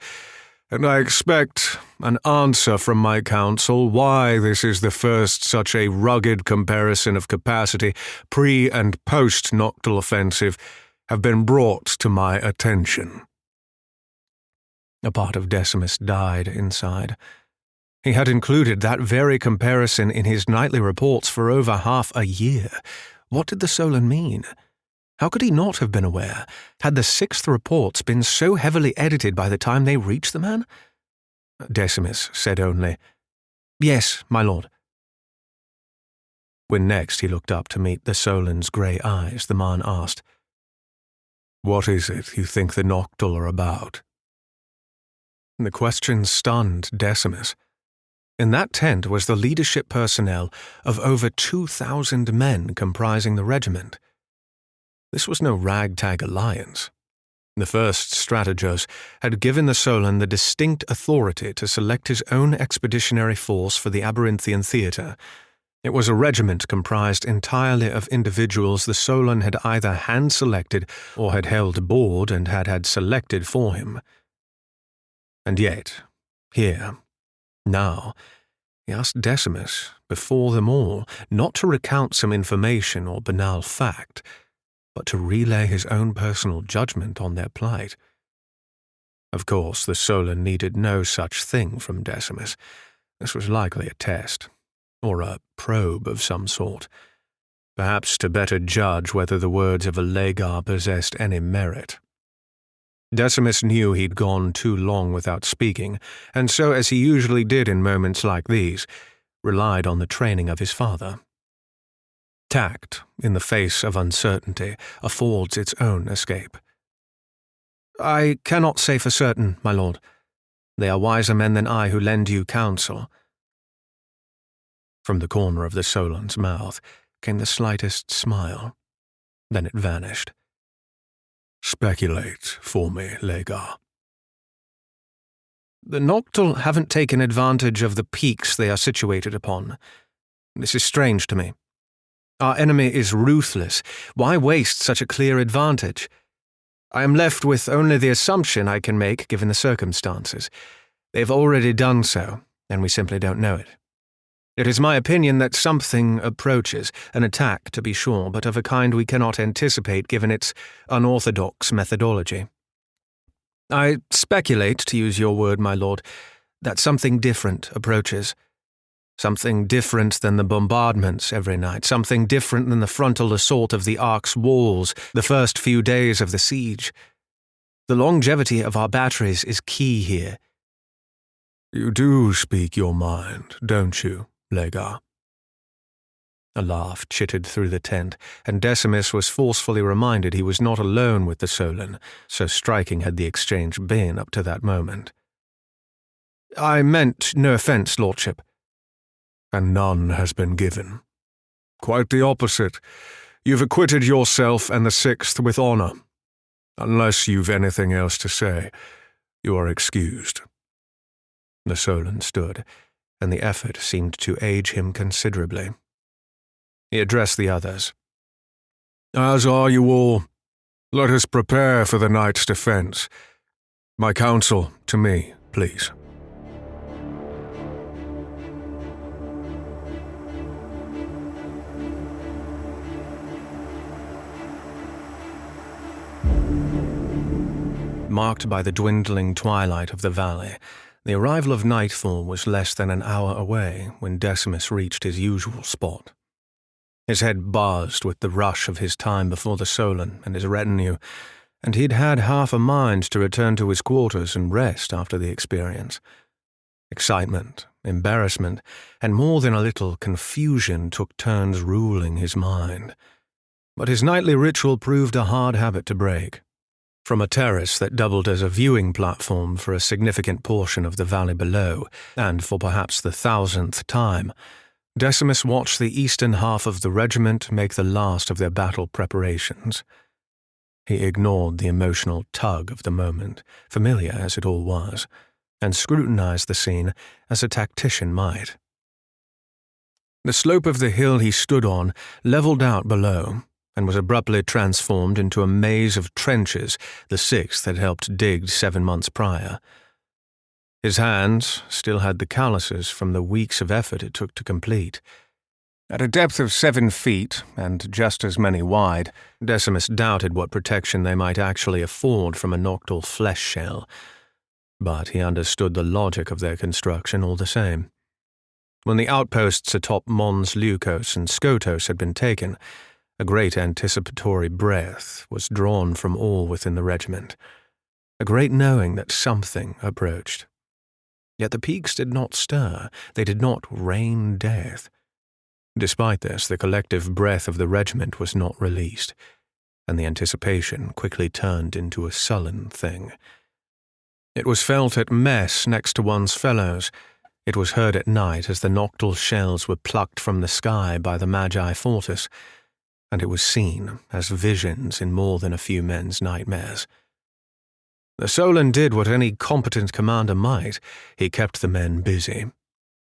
and I expect an answer from my council why this is the first such a rugged comparison of capacity pre- and post-Noctul offensive have been brought to my attention. A part of Decimus died inside. He had included that very comparison in his nightly reports for over half a year. What did the Solon mean? How could he not have been aware? Had the 6th reports been so heavily edited by the time they reached the man? Decimus said only, "Yes, my lord." When next he looked up to meet the Solon's grey eyes, the man asked, "What is it you think the Noctul are about?" The question stunned Decimus. In that tent was the leadership personnel of over 2,000 men comprising the regiment. This was no ragtag alliance. The first strategos had given the Solon the distinct authority to select his own expeditionary force for the Aberinthian theatre. It was a regiment comprised entirely of individuals the Solon had either hand-selected or had held aboard and had selected for him. And yet, here, now, he asked Decimus, before them all, not to recount some information or banal fact, but to relay his own personal judgment on their plight. Of course, the Solon needed no such thing from Decimus. This was likely a test, or a probe of some sort, perhaps to better judge whether the words of a Lega possessed any merit. Decimus knew he'd gone too long without speaking, and so, as he usually did in moments like these, relied on the training of his father. Tact, in the face of uncertainty, affords its own escape. "I cannot say for certain, my lord. They are wiser men than I who lend you counsel." From the corner of the Solon's mouth came the slightest smile. Then it vanished. "Speculate for me, Legar." The Noctul haven't taken advantage of the peaks they are situated upon. This is strange to me. Our enemy is ruthless. Why waste such a clear advantage? I am left with only the assumption I can make given the circumstances. They've already done so, and we simply don't know it. It is my opinion that something approaches, an attack to be sure, but of a kind we cannot anticipate given its unorthodox methodology. I speculate, to use your word, my lord, that something different approaches. Something different than the bombardments every night, something different than the frontal assault of the Ark's walls the first few days of the siege. The longevity of our batteries is key here. "You do speak your mind, don't you, Legar?" A laugh chittered through the tent, and Decimus was forcefully reminded he was not alone with the Solon, so striking had the exchange been up to that moment. "I meant no offence, lordship." "And none has been given." "Quite the opposite. You've acquitted yourself and the Sixth with honour. Unless you've anything else to say, you are excused." The Solon stood, and the effort seemed to age him considerably. He addressed the others. "As are you all. Let us prepare for the night's defence. My counsel to me, please." Marked by the dwindling twilight of the valley, the arrival of nightfall was less than an hour away when Decimus reached his usual spot. His head buzzed with the rush of his time before the Solon and his retinue, and he'd had half a mind to return to his quarters and rest after the experience. Excitement, embarrassment, and more than a little confusion took turns ruling his mind. But his nightly ritual proved a hard habit to break. From a terrace that doubled as a viewing platform for a significant portion of the valley below, and for perhaps the 1,000th time, Decimus watched the eastern half of the regiment make the last of their battle preparations. He ignored the emotional tug of the moment, familiar as it all was, and scrutinized the scene as a tactician might. The slope of the hill he stood on leveled out below, and was abruptly transformed into a maze of trenches the Sixth had helped dig 7 months prior. His hands still had the calluses from the weeks of effort it took to complete. At a depth of 7 feet, and just as many wide, Decimus doubted what protection they might actually afford from a Noctul flesh shell, but he understood the logic of their construction all the same. When the outposts atop Mons Leucos and Skotos had been taken, a great anticipatory breath was drawn from all within the regiment, a great knowing that something approached. Yet the peaks did not stir, they did not rain death. Despite this, the collective breath of the regiment was not released, and the anticipation quickly turned into a sullen thing. It was felt at mess next to one's fellows. It was heard at night as the Noctul shells were plucked from the sky by the Magi Fortis, and it was seen as visions in more than a few men's nightmares. The Solon did what any competent commander might. He kept the men busy.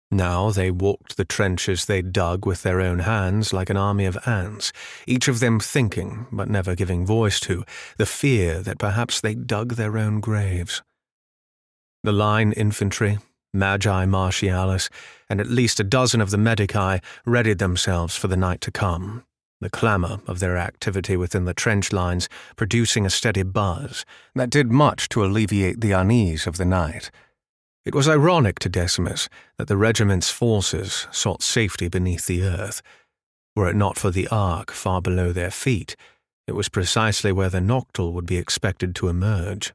Now they walked the trenches they dug with their own hands like an army of ants, each of them thinking, but never giving voice to, the fear that perhaps they dug their own graves. The line infantry, Magi Martialis, and at least a dozen of the Medici readied themselves for the night to come, the clamour of their activity within the trench lines producing a steady buzz that did much to alleviate the unease of the night. It was ironic to Decimus that the regiment's forces sought safety beneath the earth. Were it not for the Ark far below their feet, it was precisely where the Noctul would be expected to emerge.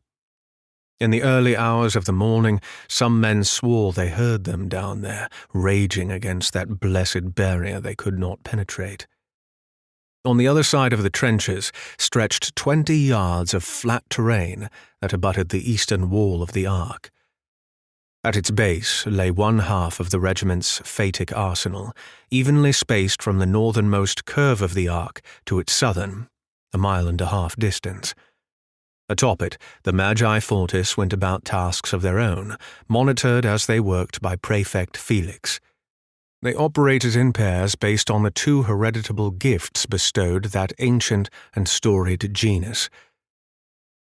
In the early hours of the morning, some men swore they heard them down there, raging against that blessed barrier they could not penetrate. On the other side of the trenches stretched 20 yards of flat terrain that abutted the eastern wall of the Ark. At its base lay one half of the regiment's phatic arsenal, evenly spaced from the northernmost curve of the arc to its southern, 1.5 miles distance. Atop it, the Magi Fortis went about tasks of their own, monitored as they worked by Prefect Felix. They operated in pairs based on the 2 hereditable gifts bestowed that ancient and storied genus,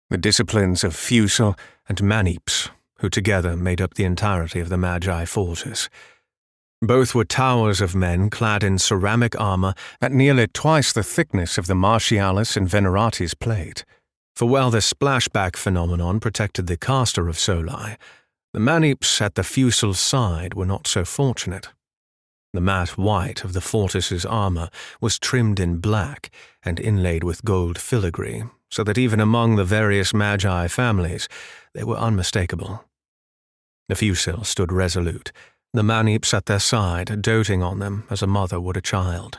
the disciplines of Fusel and Manips, who together made up the entirety of the Magi Fortis. Both were towers of men clad in ceramic armor at nearly twice the thickness of the Martialis and Veneratis plate. For while the splashback phenomenon protected the caster of Soli, the Manips at the Fusel's side were not so fortunate. The matte white of the Fortis's armor was trimmed in black and inlaid with gold filigree, so that even among the various Magi families they were unmistakable. The Fusel stood resolute, the Manips at their side doting on them as a mother would a child.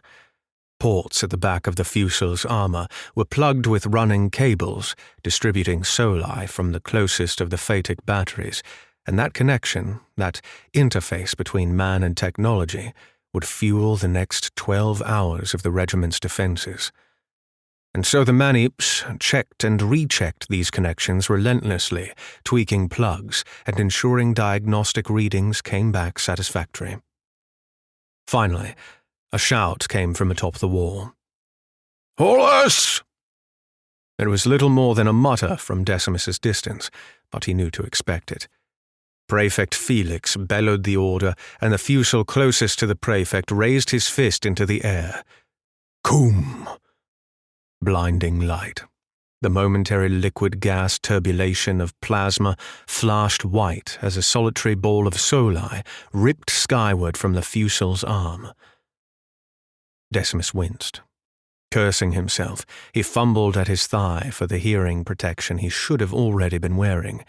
Ports at the back of the Fusel's armor were plugged with running cables, distributing Soli from the closest of the phatic batteries, and that connection, that interface between man and technology, would fuel the next 12 hours of the regiment's defenses. And so the Manips checked and rechecked these connections relentlessly, tweaking plugs and ensuring diagnostic readings came back satisfactory. Finally, a shout came from atop the wall. "Horus!" It was little more than a mutter from Decimus's distance, but he knew to expect it. Prefect Felix bellowed the order, and the Fusel closest to the prefect raised his fist into the air. "Cum!" Blinding light. The momentary liquid gas turbulation of plasma flashed white as a solitary ball of Soli ripped skyward from the Fusel's arm. Decimus winced. Cursing himself, he fumbled at his thigh for the hearing protection he should have already been wearing.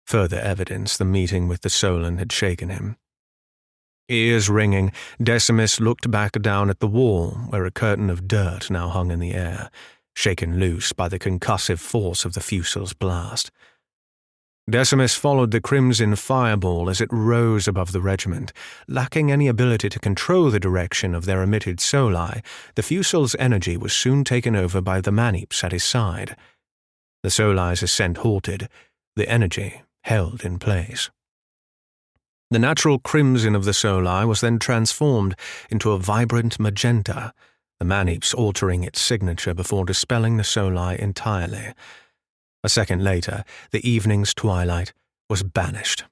Further evidence the meeting with the Solon had shaken him. Ears ringing, Decimus looked back down at the wall where a curtain of dirt now hung in the air, shaken loose by the concussive force of the Fusel's blast. Decimus followed the crimson fireball as it rose above the regiment. Lacking any ability to control the direction of their emitted Soli, the Fusel's energy was soon taken over by the Manips at his side. The Soli's ascent halted, the energy held in place. The natural crimson of the Soli was then transformed into a vibrant magenta, the Manips altering its signature before dispelling the Soli entirely. A second later, the evening's twilight was banished.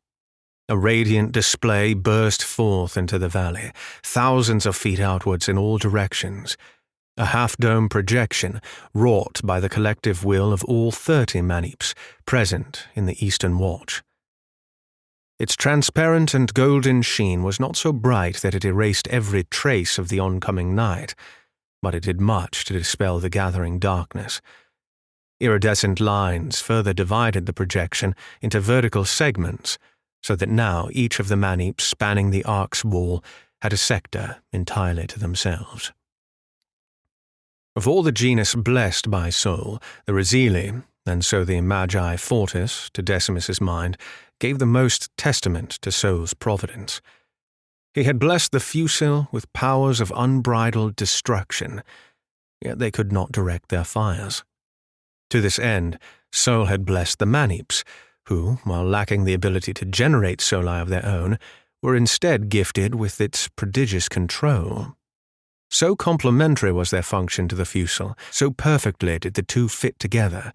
A radiant display burst forth into the valley, thousands of feet outwards in all directions. A half-dome projection wrought by the collective will of all 30 Manips present in the Eastern Watch. Its transparent and golden sheen was not so bright that it erased every trace of the oncoming night, but it did much to dispel the gathering darkness. Iridescent lines further divided the projection into vertical segments, so that now each of the Manips spanning the ark's wall had a sector entirely to themselves. Of all the genus blessed by Sol, the Resili, and so the Magi Fortis, to Decimus's mind, gave the most testament to Sol's providence. He had blessed the Fusel with powers of unbridled destruction, yet they could not direct their fires. To this end, Sol had blessed the Manips, who, while lacking the ability to generate Soli of their own, were instead gifted with its prodigious control. So complementary was their function to the Fusel, so perfectly did the two fit together,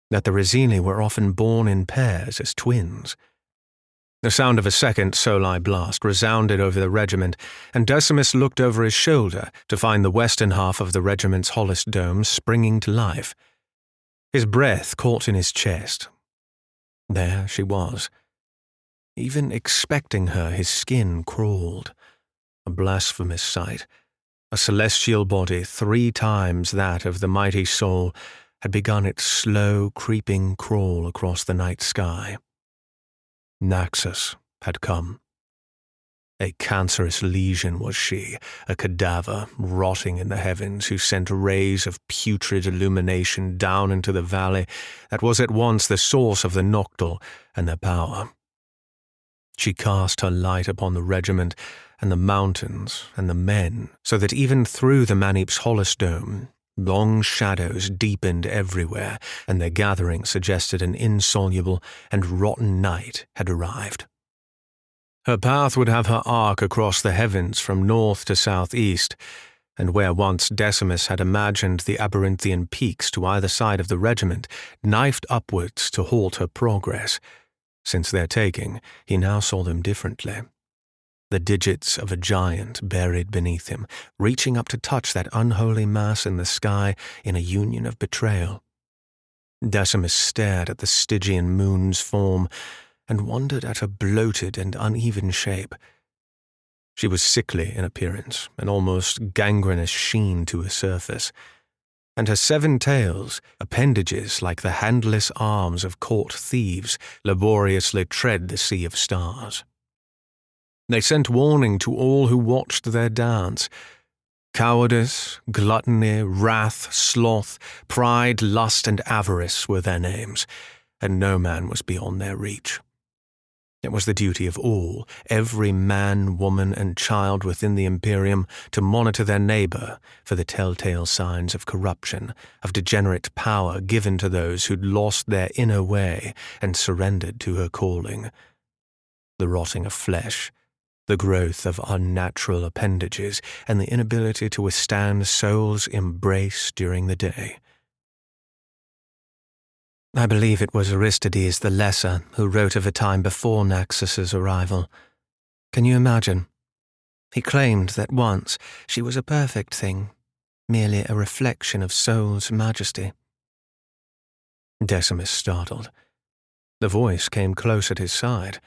that the Resili were often born in pairs as twins. The sound of a second Soli blast resounded over the regiment, and Decimus looked over his shoulder to find the western half of the regiment's Hollis dome springing to life. His breath caught in his chest. There she was. Even expecting her, his skin crawled. A blasphemous sight. A celestial body 3 times that of the mighty Sol had begun its slow, creeping crawl across the night sky. Naxos had come. A cancerous lesion was she, a cadaver rotting in the heavens who sent rays of putrid illumination down into the valley that was at once the source of the Noctul and their power. She cast her light upon the regiment and the mountains and the men, so that even through the Manip's holostome, long shadows deepened everywhere, and their gathering suggested an insoluble and rotten night had arrived. Her path would have her arc across the heavens from north to southeast, and where once Decimus had imagined the Aberinthian peaks to either side of the regiment, knifed upwards to halt her progress. Since their taking, he now saw them differently. The digits of a giant buried beneath him, reaching up to touch that unholy mass in the sky in a union of betrayal. Decimus stared at the Stygian moon's form and wondered at her bloated and uneven shape. She was sickly in appearance, an almost gangrenous sheen to her surface, and her 7 tails, appendages like the handless arms of caught thieves, laboriously tread the sea of stars. They sent warning to all who watched their dance. Cowardice, gluttony, wrath, sloth, pride, lust, and avarice were their names, and no man was beyond their reach. It was the duty of all, every man, woman, and child within the Imperium, to monitor their neighbor for the telltale signs of corruption, of degenerate power given to those who'd lost their inner way and surrendered to her calling. The rotting of flesh, the growth of unnatural appendages, and the inability to withstand soul's embrace during the day. I believe it was Aristides the Lesser who wrote of a time before Naxxus's arrival. Can you imagine? He claimed that once she was a perfect thing, merely a reflection of soul's majesty. Decimus startled. The voice came close at his side.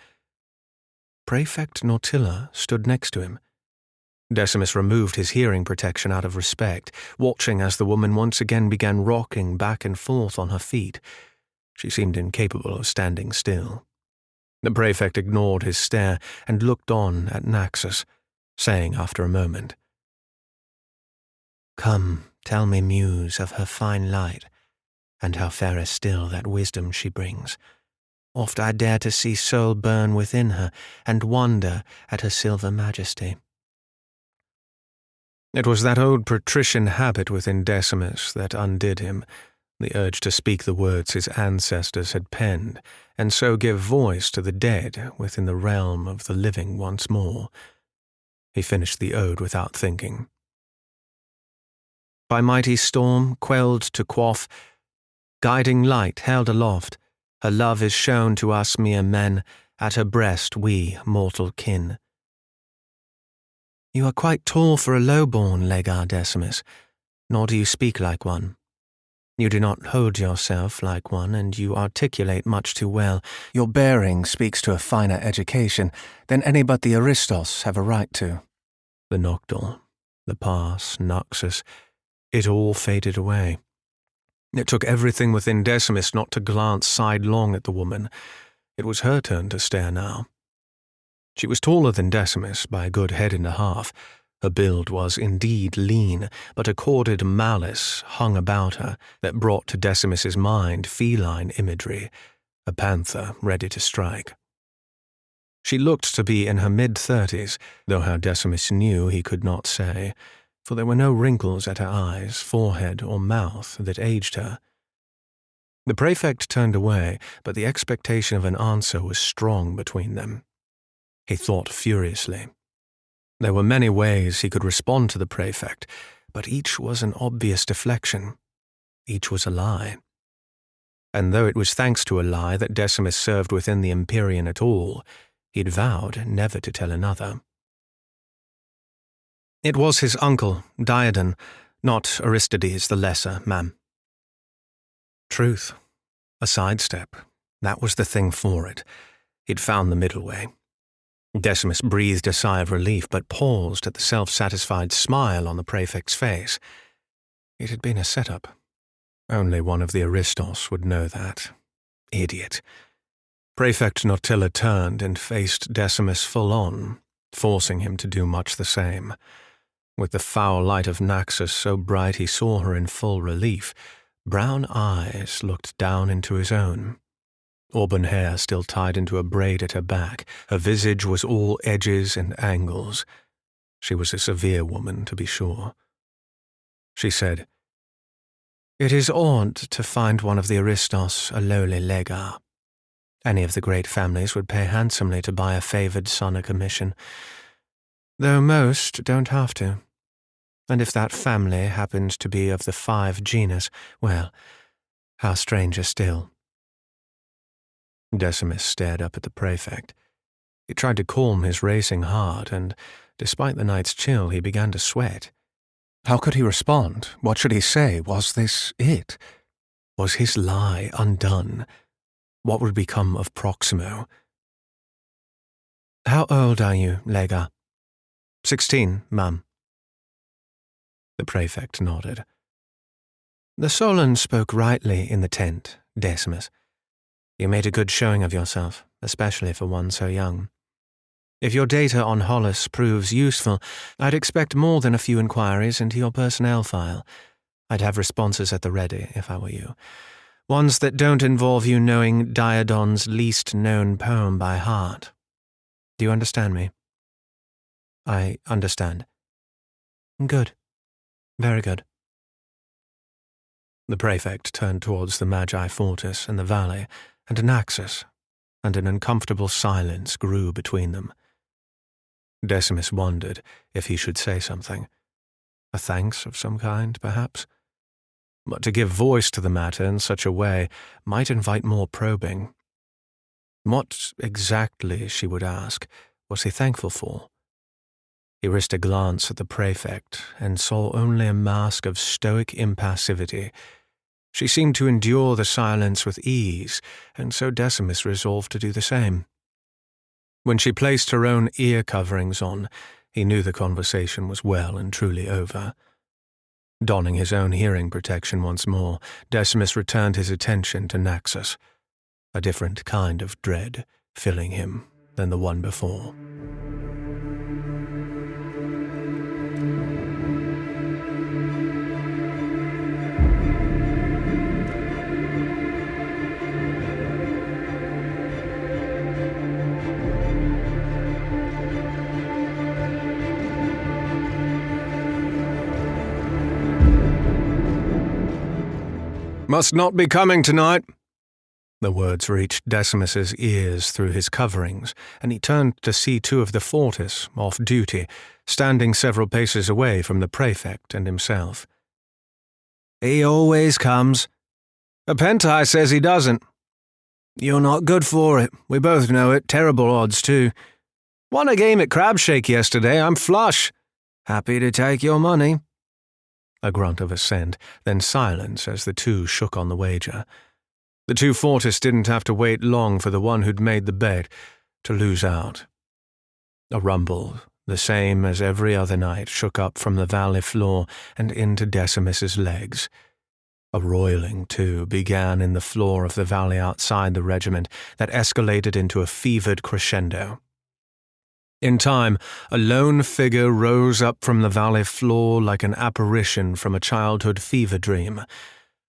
Prefect Noctilla stood next to him. Decimus removed his hearing protection out of respect, watching as the woman once again began rocking back and forth on her feet. She seemed incapable of standing still. The prefect ignored his stare and looked on at Naxxus, saying after a moment, "Come, tell me, Muse, of her fine light, and how fairer still that wisdom she brings. Oft I dare to see soul burn within her, and wonder at her silver majesty." It was that old patrician habit within Decimus that undid him, the urge to speak the words his ancestors had penned, and so give voice to the dead within the realm of the living once more. He finished the ode without thinking. By mighty storm quelled to quaff, guiding light held aloft, her love is shown to us mere men, at her breast we mortal kin. You are quite tall for a low-born, Legar Decimus, nor do you speak like one. You do not hold yourself like one, and you articulate much too well. Your bearing speaks to a finer education than any but the Aristos have a right to. The Noctul, the pass, Naxxus, it all faded away. It took everything within Decimus not to glance sidelong at the woman. It was her turn to stare now. She was taller than Decimus by a good head and a half. Her build was indeed lean, but a corded malice hung about her that brought to Decimus's mind feline imagery, a panther ready to strike. She looked to be in her mid-30s, though how Decimus knew he could not say, for there were no wrinkles at her eyes, forehead, or mouth that aged her. The prefect turned away, but the expectation of an answer was strong between them. He thought furiously. There were many ways he could respond to the prefect, but each was an obvious deflection. Each was a lie. And though it was thanks to a lie that Decimus served within the Empyrean at all, he'd vowed never to tell another. It was his uncle, Diadon, not Aristides the Lesser, ma'am. Truth. A sidestep. That was the thing for it. He'd found the middle way. Decimus breathed a sigh of relief, but paused at the self-satisfied smile on the prefect's face. It had been a setup. Only one of the Aristos would know that. Idiot. Prefect Noctilla turned and faced Decimus full-on, forcing him to do much the same. With the foul light of Naxxus so bright he saw her in full relief, brown eyes looked down into his own. auburn hair still tied into a braid at her back. Her visage was all edges and angles. She was a severe woman, to be sure. She said, "It is odd to find one of the aristos a lowly lega. Any of the great families would pay handsomely to buy a favoured son a commission, though most don't have to. And if that family happens to be of the 5 genus, well, how stranger still." Decimus stared up at the prefect. He tried to calm his racing heart, and despite the night's chill, he began to sweat. How could he respond? What should he say? Was this it? Was his lie undone? What would become of Proximo? "How old are you, lega?" 16, ma'am." The prefect nodded. "The Solon spoke rightly in the tent, Decimus. You made a good showing of yourself, especially for one so young. If your data on Hollis proves useful, I'd expect more than a few inquiries into your personnel file. I'd have responses at the ready, if I were you. Ones that don't involve you knowing Diodon's least known poem by heart. Do you understand me?" "I understand." "Good. Very good." The prefect turned towards the Magi Fortis and the valley, and Naxos, and an uncomfortable silence grew between them. Decimus wondered if he should say something. A thanks of some kind, perhaps? But to give voice to the matter in such a way might invite more probing. What exactly, she would ask, was he thankful for? He risked a glance at the prefect and saw only a mask of stoic impassivity. She seemed to endure the silence with ease, and so Decimus resolved to do the same. When she placed her own ear coverings on, he knew the conversation was well and truly over. Donning his own hearing protection once more, Decimus returned his attention to Naxos, a different kind of dread filling him than the one before. Must not be coming tonight. The words reached Decimus's ears through his coverings, and he turned to see 2 of the Fortis, off duty, standing several paces away from the prefect and himself. "He always comes. A Pentai says he doesn't. You're not good for it. We both know it. Terrible odds, too. Won a game at Crabshake yesterday. I'm flush. Happy to take your money." A grunt of assent, then silence as the 2 shook on the wager. The 2 Fortis didn't have to wait long for the one who'd made the bet to lose out. A rumble, the same as every other night, shook up from the valley floor and into Decimus's legs. A roiling, too, began in the floor of the valley outside the regiment that escalated into a fevered crescendo. In time, a lone figure rose up from the valley floor like an apparition from a childhood fever dream.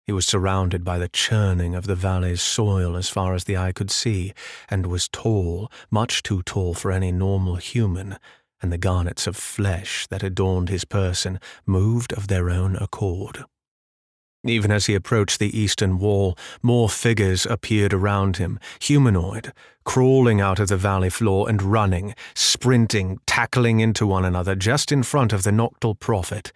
He was surrounded by the churning of the valley's soil as far as the eye could see, and was tall, much too tall for any normal human, and the garnets of flesh that adorned his person moved of their own accord. Even as he approached the eastern wall, more figures appeared around him, humanoid, crawling out of the valley floor and running, sprinting, tackling into one another just in front of the Noctul prophet,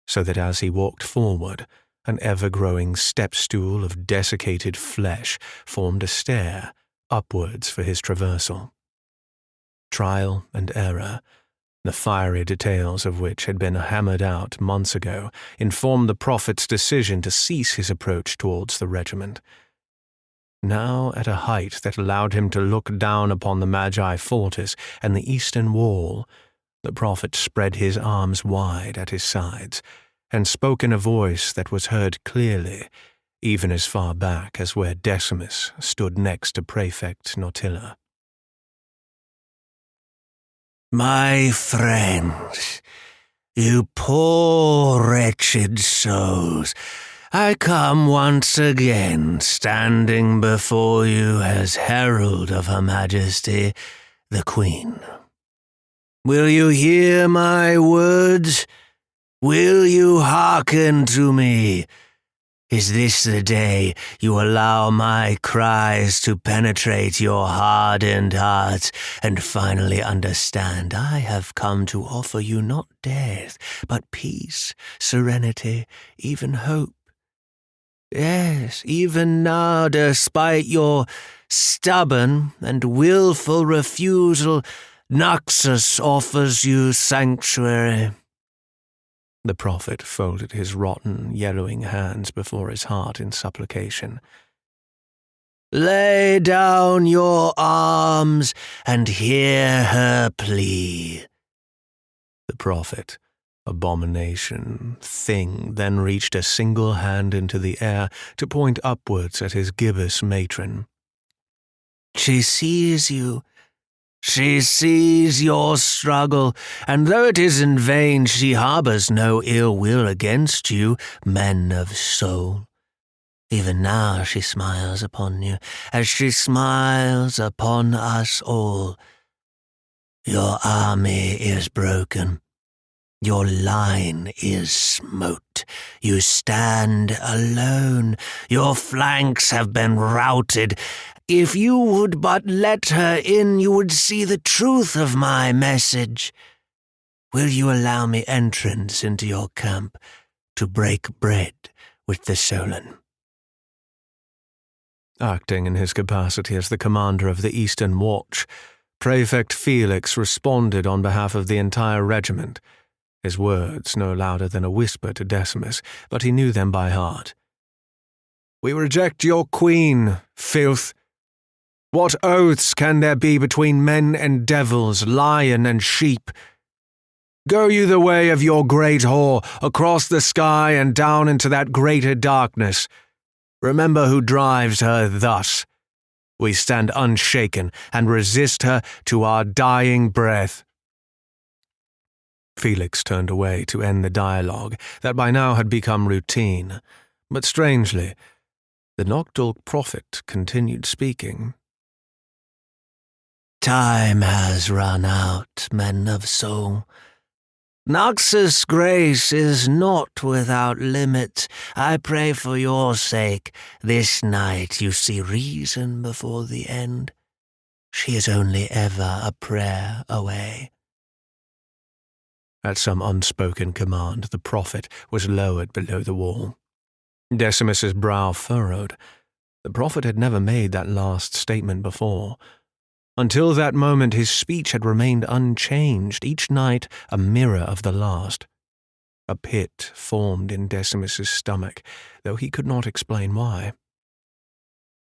so that as he walked forward, an ever-growing step-stool of desiccated flesh formed a stair upwards for his traversal. Trial and error, the fiery details of which had been hammered out months ago, informed the prophet's decision to cease his approach towards the regiment. Now, at a height that allowed him to look down upon the Magi Fortis and the eastern wall, the prophet spread his arms wide at his sides and spoke in a voice that was heard clearly, even as far back as where Decimus stood next to Prefect Nautilla. "My friends, you poor wretched souls, I come once again, standing before you as herald of Her Majesty, the Queen. Will you hear my words? Will you hearken to me? Is this the day you allow my cries to penetrate your hardened hearts and finally understand I have come to offer you not death, but peace, serenity, even hope? Yes, even now, despite your stubborn and willful refusal, Noxus offers you sanctuary. The prophet folded his rotten, yellowing hands before his heart in supplication. Lay down your arms and hear her plea. The prophet, abomination, thing, then reached a single hand into the air to point upwards at his gibbous matron. She sees you. She sees your struggle, and though it is in vain, she harbours no ill will against you, men of soul. Even now she smiles upon you, as she smiles upon us all. Your army is broken. Your line is smote. You stand alone. Your flanks have been routed. If you would but let her in, you would see the truth of my message. Will you allow me entrance into your camp to break bread with the Solon? Acting in his capacity as the commander of the Eastern Watch, Prefect Felix responded on behalf of the entire regiment, his words no louder than a whisper to Decimus, but he knew them by heart. We reject your queen, filth. What oaths can there be between men and devils, lion and sheep? Go you the way of your great whore, across the sky and down into that greater darkness. Remember who drives her thus. We stand unshaken and resist her to our dying breath. Felix turned away to end the dialogue that by now had become routine, but strangely, the Noctul prophet continued speaking. Time has run out, men of soul. Noxus' grace is not without limits. I pray for your sake, this night you see reason before the end. She is only ever a prayer away. At some unspoken command, the prophet was lowered below the wall. Decimus's brow furrowed. The prophet had never made that last statement before. Until that moment, his speech had remained unchanged, each night a mirror of the last. A pit formed in Decimus's stomach, though he could not explain why.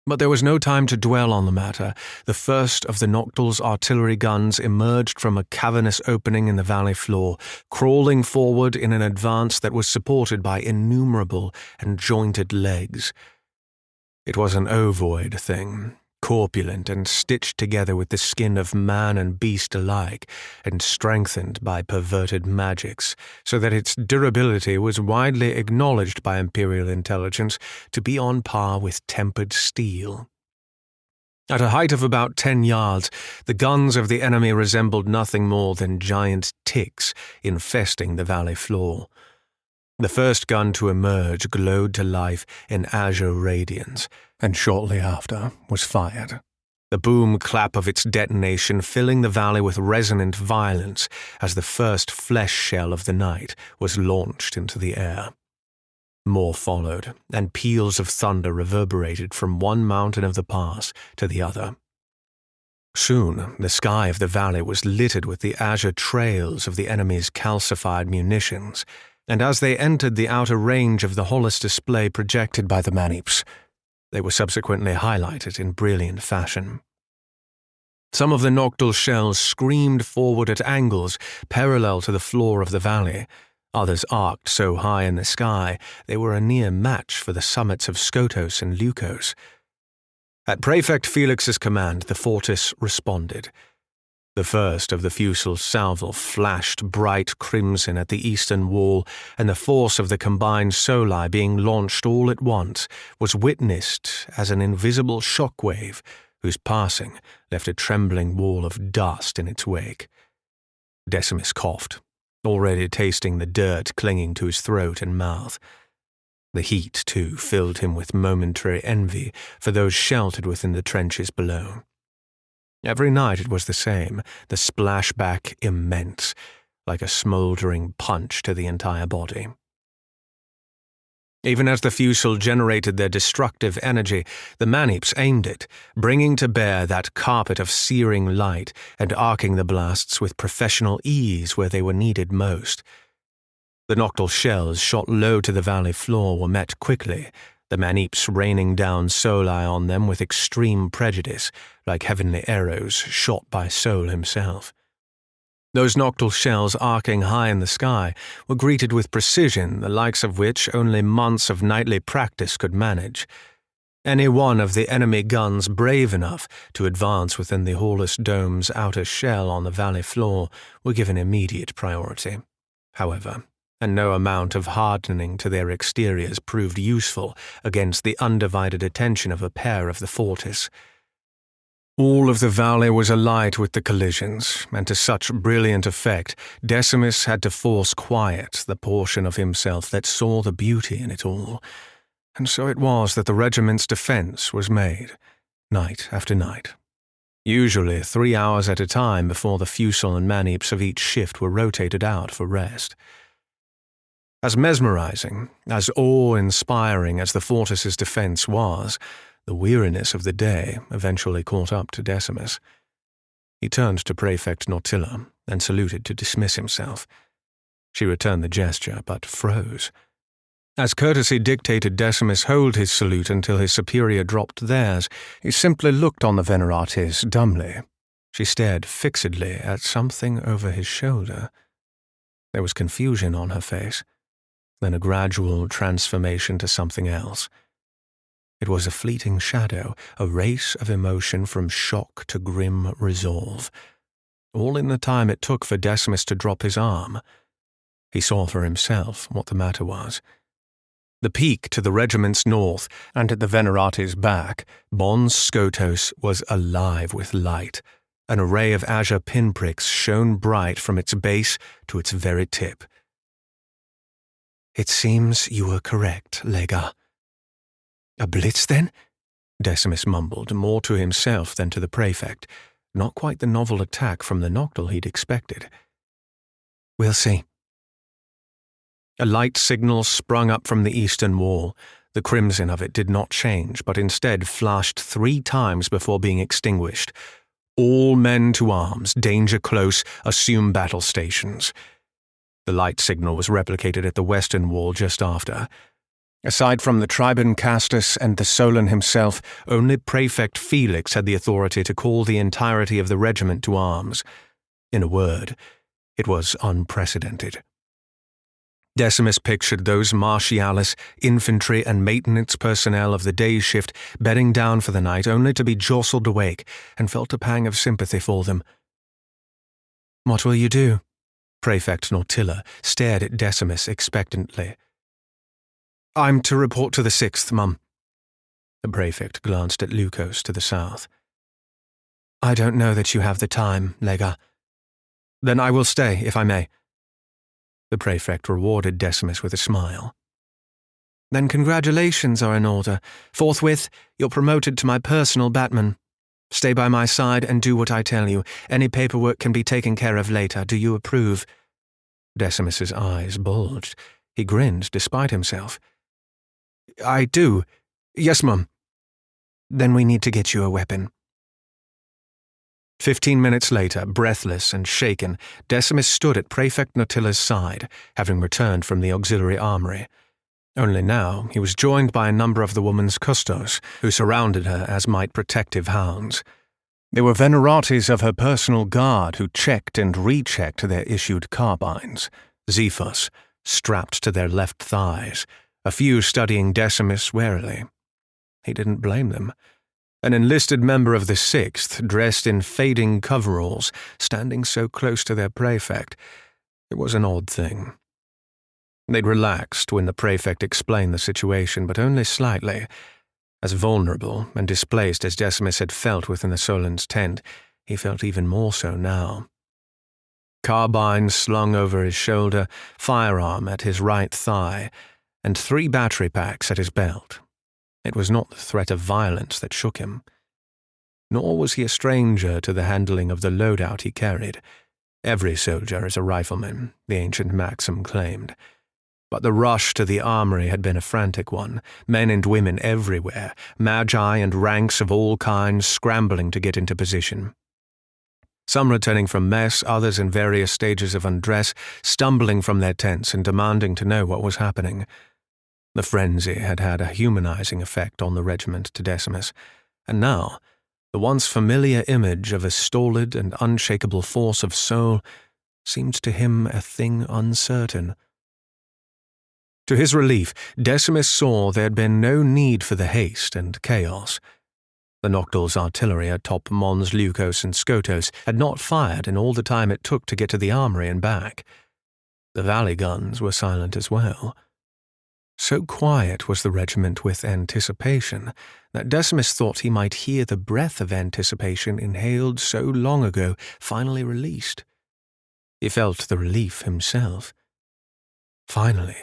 But there was no time to dwell on the matter. The first of the Noctul's artillery guns emerged from a cavernous opening in the valley floor, crawling forward in an advance that was supported by innumerable and jointed legs. It was an ovoid thing, corpulent and stitched together with the skin of man and beast alike, and strengthened by perverted magics, so that its durability was widely acknowledged by Imperial intelligence to be on par with tempered steel. At a height of about 10 yards, the guns of the enemy resembled nothing more than giant ticks infesting the valley floor. The first gun to emerge glowed to life in azure radiance, and shortly after was fired. The boom clap of its detonation filling the valley with resonant violence as the first flesh shell of the night was launched into the air. More followed, and peals of thunder reverberated from one mountain of the pass to the other. Soon, the sky of the valley was littered with the azure trails of the enemy's calcified munitions, and as they entered the outer range of the Hollis display projected by the Manips, they were subsequently highlighted in brilliant fashion. Some of the Noctul shells screamed forward at angles parallel to the floor of the valley. Others arced so high in the sky they were a near match for the summits of Skotos and Lukos. At Prefect Felix's command, the fortress responded. The first of the fusel's salvo flashed bright crimson at the eastern wall, and the force of the combined soli being launched all at once was witnessed as an invisible shockwave whose passing left a trembling wall of dust in its wake. Decimus coughed, already tasting the dirt clinging to his throat and mouth. The heat, too, filled him with momentary envy for those sheltered within the trenches below. Every night it was the same, the splashback immense, like a smouldering punch to the entire body. Even as the fusel generated their destructive energy, the Manipes aimed it, bringing to bear that carpet of searing light and arcing the blasts with professional ease where they were needed most. The Noctul shells shot low to the valley floor were met quickly, the Manipes raining down soli on them with extreme prejudice, like heavenly arrows shot by Sol himself. Those Noctul shells arcing high in the sky were greeted with precision, the likes of which only months of nightly practice could manage. Any one of the enemy guns brave enough to advance within the Horus Dome's outer shell on the valley floor were given immediate priority. However, and no amount of hardening to their exteriors proved useful against the undivided attention of a pair of the Fortis. All of the valley was alight with the collisions, and to such brilliant effect, Decimus had to force quiet the portion of himself that saw the beauty in it all. And so it was that the regiment's defense was made, night after night. Usually 3 hours at a time before the fusel and Manipes of each shift were rotated out for rest. As mesmerizing, as awe-inspiring as the Fortis's defense was, the weariness of the day eventually caught up to Decimus. He turned to Prefect Noctilla and saluted to dismiss himself. She returned the gesture, but froze. As courtesy dictated Decimus hold his salute until his superior dropped theirs, he simply looked on the Venerates dumbly. She stared fixedly at something over his shoulder. There was confusion on her face, then a gradual transformation to something else. It was a fleeting shadow, a race of emotion from shock to grim resolve, all in the time it took for Decimus to drop his arm. He saw for himself what the matter was. The peak to the regiment's north and at the Venerate's back, Mons Skotos was alive with light. An array of azure pinpricks shone bright from its base to its very tip. "It seems you were correct, Lega." "A blitz, then?" Decimus mumbled, more to himself than to the Prefect, not quite the novel attack from the Noctul he'd expected. "We'll see." A light signal sprung up from the eastern wall. The crimson of it did not change, but instead flashed 3 times before being extinguished. "All men to arms, danger close, assume battle stations." The light signal was replicated at the western wall just after. Aside from the Tribun Castus and the Solon himself, only Prefect Felix had the authority to call the entirety of the regiment to arms. In a word, it was unprecedented. Decimus pictured those martialis, infantry, and maintenance personnel of the day's shift bedding down for the night only to be jostled awake, and felt a pang of sympathy for them. "What will you do?" Prefect Noctilla stared at Decimus expectantly. "I'm to report to the 6th, Mum." The Prefect glanced at Lukos to the south. "I don't know that you have the time, Lega." "Then I will stay, if I may." The Prefect rewarded Decimus with a smile. "Then congratulations are in order. Forthwith, you're promoted to my personal batman. Stay by my side and do what I tell you. Any paperwork can be taken care of later. Do you approve?" Decimus's eyes bulged. He grinned despite himself. "I do. Yes, Mum." "Then we need to get you a weapon." 15 minutes later, breathless and shaken, Decimus stood at Prefect Noctilla's side, having returned from the auxiliary armory. Only now he was joined by a number of the woman's custos, who surrounded her as might protective hounds. They were Venerates of her personal guard who checked and rechecked their issued carbines, Xephos, strapped to their left thighs, a few studying Decimus warily. He didn't blame them. An enlisted member of the 6th, dressed in fading coveralls, standing so close to their prefect. It was an odd thing. They'd relaxed when the prefect explained the situation, but only slightly. As vulnerable and displaced as Decimus had felt within the Solon's tent, he felt even more so now. Carbine slung over his shoulder, firearm at his right thigh, and 3 battery packs at his belt. It was not the threat of violence that shook him. Nor was he a stranger to the handling of the loadout he carried. Every soldier is a rifleman, the ancient maxim claimed. But the rush to the armory had been a frantic one, men and women everywhere, magi and ranks of all kinds scrambling to get into position. Some returning from mess, others in various stages of undress, stumbling from their tents and demanding to know what was happening. The frenzy had had a humanizing effect on the regiment to Decimus, and now the once familiar image of a stolid and unshakable force of soul seemed to him a thing uncertain. To his relief, Decimus saw there had been no need for the haste and chaos. The Noctul's artillery atop Mons Leucos and Skotos had not fired in all the time it took to get to the armory and back. The valley guns were silent as well. So quiet was the regiment with anticipation that Decimus thought he might hear the breath of anticipation inhaled so long ago finally released. He felt the relief himself. Finally,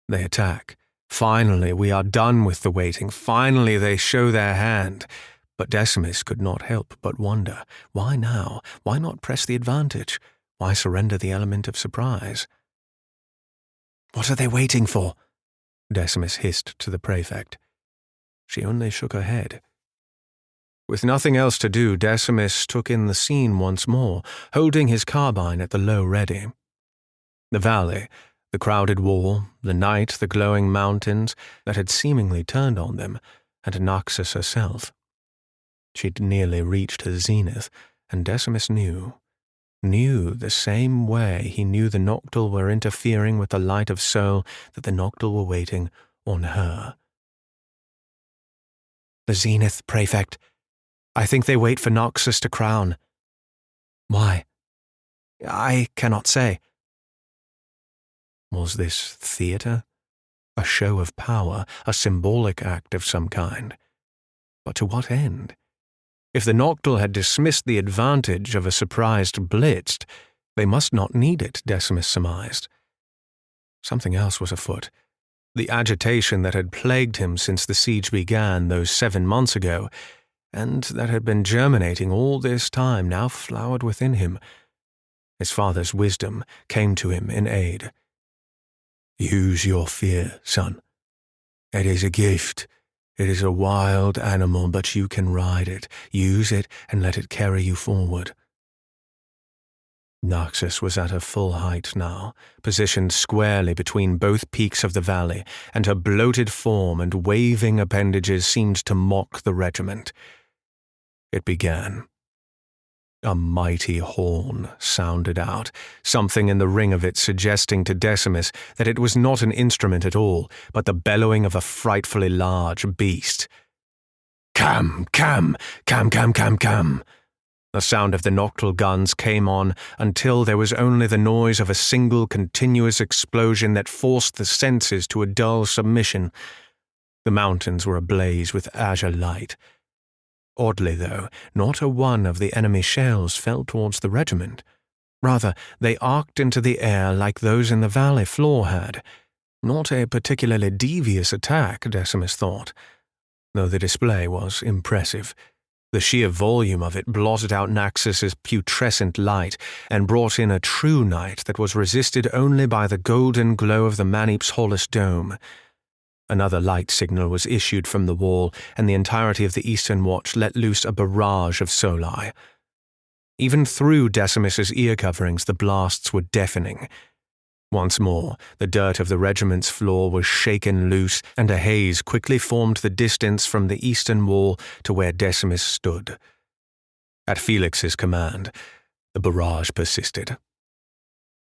they attack. Finally, we are done with the waiting. Finally, they show their hand. But Decimus could not help but wonder, why now? Why not press the advantage? Why surrender the element of surprise? "What are they waiting for?" Decimus hissed to the prefect. She only shook her head. With nothing else to do, Decimus took in the scene once more, holding his carbine at the low ready. The valley, the crowded wall, the night, the glowing mountains that had seemingly turned on them, and Naxos herself. She'd nearly reached her zenith, and Decimus knew the same way he knew the Noctul were interfering with the light of soul, that the Noctul were waiting on her. "The zenith, prefect. I think they wait for Naxos to crown." "Why?" "I cannot say." Was this theatre? A show of power, a symbolic act of some kind? But to what end? If the Noctul had dismissed the advantage of a surprised blitz, they must not need it, Decimus surmised. Something else was afoot. The agitation that had plagued him since the siege began those 7 months ago, and that had been germinating all this time, now flowered within him. His father's wisdom came to him in aid. "Use your fear, son. It is a gift. It is a wild animal, but you can ride it. Use it and let it carry you forward." Naxos was at her full height now, positioned squarely between both peaks of the valley, and her bloated form and waving appendages seemed to mock the regiment. It began. A mighty horn sounded out, something in the ring of it suggesting to Decimus that it was not an instrument at all, but the bellowing of a frightfully large beast. "Come, come, come, come, come, come." The sound of the Noctul guns came on until there was only the noise of a single continuous explosion that forced the senses to a dull submission. The mountains were ablaze with azure light. Oddly, though, not a one of the enemy shells fell towards the regiment. Rather, they arced into the air like those in the valley floor had. Not a particularly devious attack, Decimus thought, though the display was impressive. The sheer volume of it blotted out Naxos's putrescent light and brought in a true night that was resisted only by the golden glow of the Manip's Hollis dome. Another light signal was issued from the wall, and the entirety of the Eastern Watch let loose a barrage of soli. Even through Decimus's ear coverings, the blasts were deafening. Once more, the dirt of the regiment's floor was shaken loose, and a haze quickly formed the distance from the eastern wall to where Decimus stood. At Felix's command, the barrage persisted.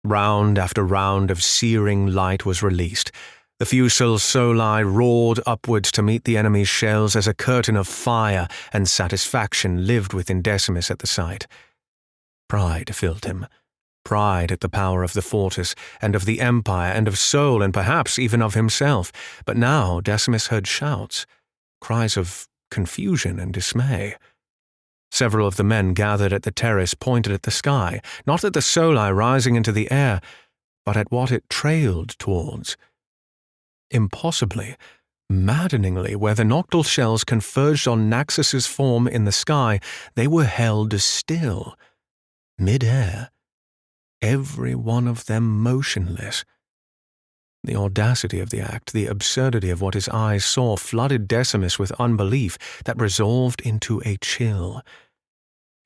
Round after round of searing light was released. The fusel soli roared upwards to meet the enemy's shells as a curtain of fire and satisfaction lived within Decimus at the sight. Pride filled him. Pride at the power of the fortress, and of the empire, and of Sol, and perhaps even of himself. But now Decimus heard shouts, cries of confusion and dismay. Several of the men gathered at the terrace pointed at the sky, not at the soli rising into the air, but at what it trailed towards. Impossibly, maddeningly, where the Noctul shells converged on Naxxus's form in the sky, they were held still, mid-air, every one of them motionless. The audacity of the act, the absurdity of what his eyes saw, flooded Decimus with unbelief that resolved into a chill.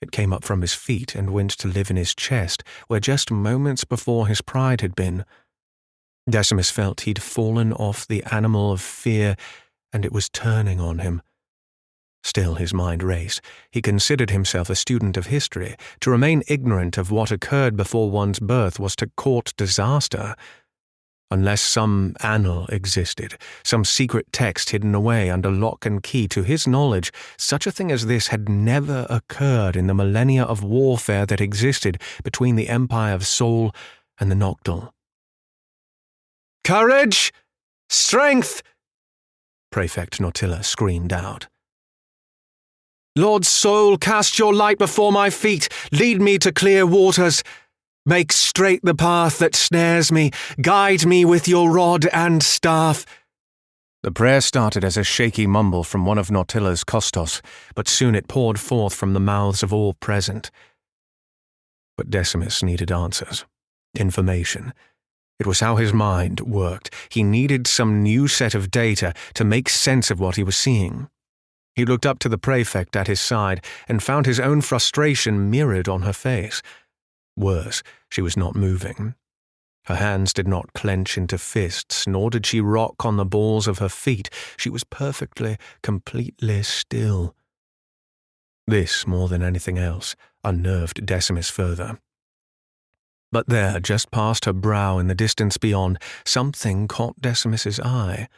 It came up from his feet and went to live in his chest, where just moments before his pride had been. Decimus felt he'd fallen off the animal of fear, and it was turning on him. Still his mind raced. He considered himself a student of history. To remain ignorant of what occurred before one's birth was to court disaster. Unless some annal existed, some secret text hidden away under lock and key, to his knowledge, such a thing as this had never occurred in the millennia of warfare that existed between the Empire of Sol and the Noctul. "Courage! Strength!" Prefect Nautilla screamed out. "Lord Sol, cast your light before my feet. Lead me to clear waters. Make straight the path that snares me. Guide me with your rod and staff." The prayer started as a shaky mumble from one of Nautilla's costos, but soon it poured forth from the mouths of all present. But Decimus needed answers, information. It was how his mind worked. He needed some new set of data to make sense of what he was seeing. He looked up to the prefect at his side and found his own frustration mirrored on her face. Worse, she was not moving. Her hands did not clench into fists, nor did she rock on the balls of her feet. She was perfectly, completely still. This, more than anything else, unnerved Decimus further. But there, just past her brow in the distance beyond, something caught Decimus's eye.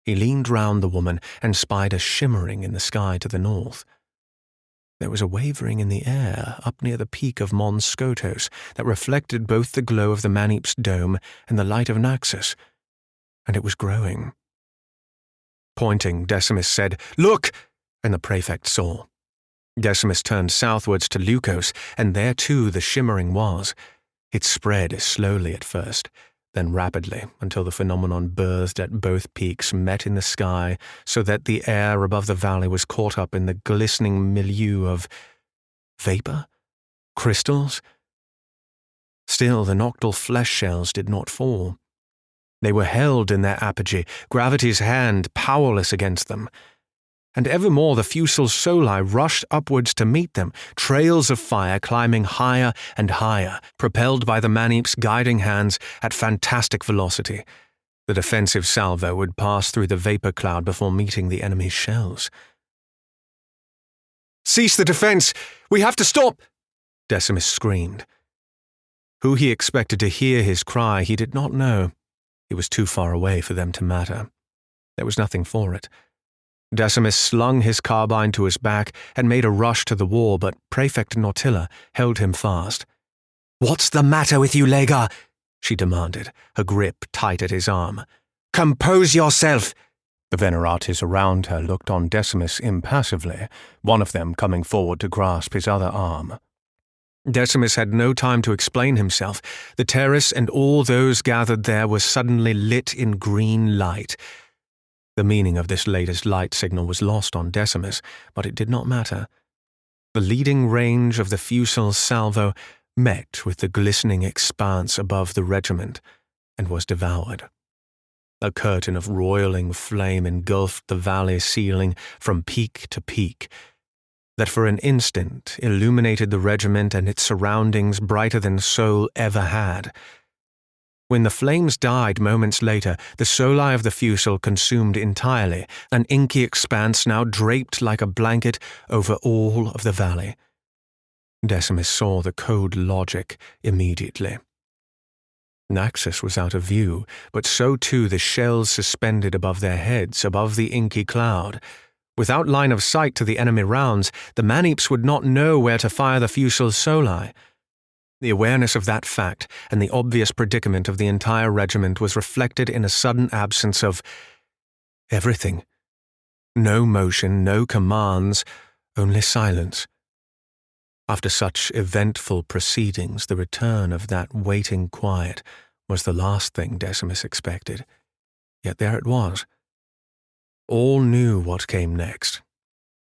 He leaned round the woman and spied a shimmering in the sky to the north. There was a wavering in the air up near the peak of Mons Skotos that reflected both the glow of the Manip's dome and the light of Naxxus, and it was growing. Pointing, Decimus said, "Look!" and the prefect saw. Decimus turned southwards to Leucos, and there too the shimmering was. It spread slowly at first, then rapidly, until the phenomenon birthed at both peaks, met in the sky, so that the air above the valley was caught up in the glistening milieu of vapor? Crystals? Still, the Noctul flesh shells did not fall. They were held in their apogee, gravity's hand powerless against them. And evermore the fusel soli rushed upwards to meet them, trails of fire climbing higher and higher, propelled by the Manip's guiding hands at fantastic velocity. The defensive salvo would pass through the vapor cloud before meeting the enemy's shells. "Cease the defense! We have to stop!" Decimus screamed. Who he expected to hear his cry he did not know. He was too far away for them to matter. There was nothing for it. Decimus slung his carbine to his back and made a rush to the wall, but Prefect Nautilla held him fast. "What's the matter with you, Lega?" she demanded, her grip tight at his arm. "Compose yourself!" The Venerates around her looked on Decimus impassively, one of them coming forward to grasp his other arm. Decimus had no time to explain himself. The terrace and all those gathered there were suddenly lit in green light. The meaning of this latest light signal was lost on Decimus, but it did not matter. The leading range of the fusel salvo met with the glistening expanse above the regiment and was devoured. A curtain of roiling flame engulfed the valley ceiling from peak to peak, that for an instant illuminated the regiment and its surroundings brighter than Sol ever had. When the flames died moments later, the soli of the fusel consumed entirely, an inky expanse now draped like a blanket over all of the valley. Decimus saw the code logic immediately. Naxos was out of view, but so too the shells suspended above their heads, above the inky cloud. Without line of sight to the enemy rounds, the Maneeps would not know where to fire the fusils soli. The awareness of that fact and the obvious predicament of the entire regiment was reflected in a sudden absence of everything. No motion, no commands, only silence. After such eventful proceedings, the return of that waiting quiet was the last thing Decimus expected. Yet there it was. All knew what came next.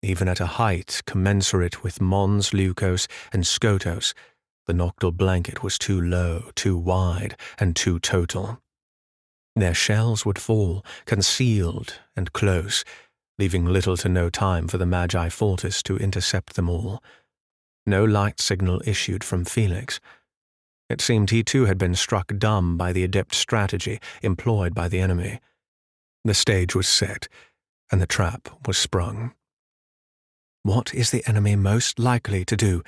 Even at a height commensurate with Mons, Leucos, and Skotos, the Noctul blanket was too low, too wide, and too total. Their shells would fall, concealed and close, leaving little to no time for the Magi Fortis to intercept them all. No light signal issued from Felix. It seemed he too had been struck dumb by the adept strategy employed by the enemy. The stage was set, and the trap was sprung. What is the enemy most likely to do?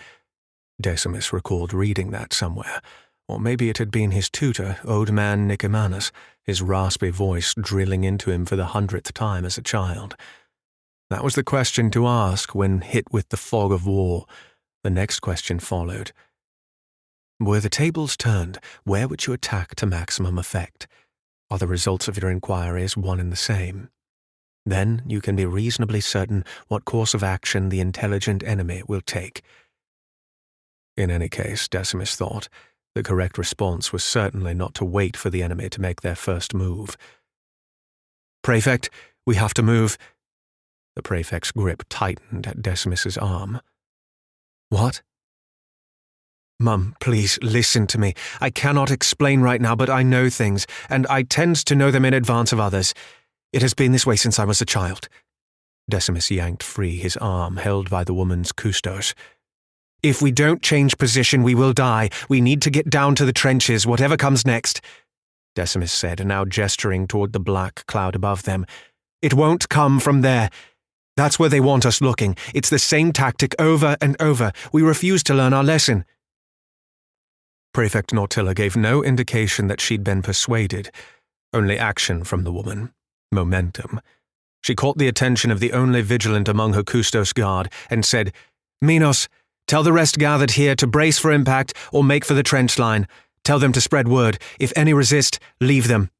Decimus recalled reading that somewhere, or maybe it had been his tutor, old man Nicomanus, his raspy voice drilling into him for the 100th time as a child. That was the question to ask when hit with the fog of war. The next question followed. Were the tables turned, where would you attack to maximum effect? Are the results of your inquiries one and the same? Then you can be reasonably certain what course of action the intelligent enemy will take. In any case, Decimus thought, the correct response was certainly not to wait for the enemy to make their first move. Prefect, we have to move. The prefect's grip tightened at Decimus's arm. What? Mum, please listen to me. I cannot explain right now, but I know things, and I tend to know them in advance of others. It has been this way since I was a child. Decimus yanked free his arm held by the woman's custos. If we don't change position, we will die. We need to get down to the trenches, whatever comes next, Decimus said, now gesturing toward the black cloud above them. It won't come from there. That's where they want us looking. It's the same tactic over and over. We refuse to learn our lesson. Prefect Nautilla gave no indication that she'd been persuaded, only action from the woman. Momentum. She caught the attention of the only vigilant among her custos guard and said, Minos, tell the rest gathered here to brace for impact or make for the trench line. Tell them to spread word. If any resist, leave them.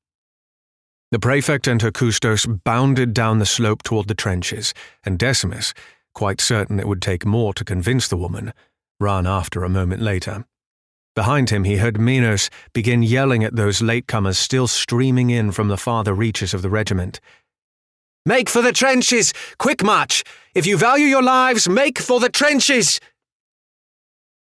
The prefect and her custos bounded down the slope toward the trenches, and Decimus, quite certain it would take more to convince the woman, ran after a moment later. Behind him he heard Minos begin yelling at those latecomers still streaming in from the farther reaches of the regiment. Make for the trenches! Quick march! If you value your lives, make for the trenches!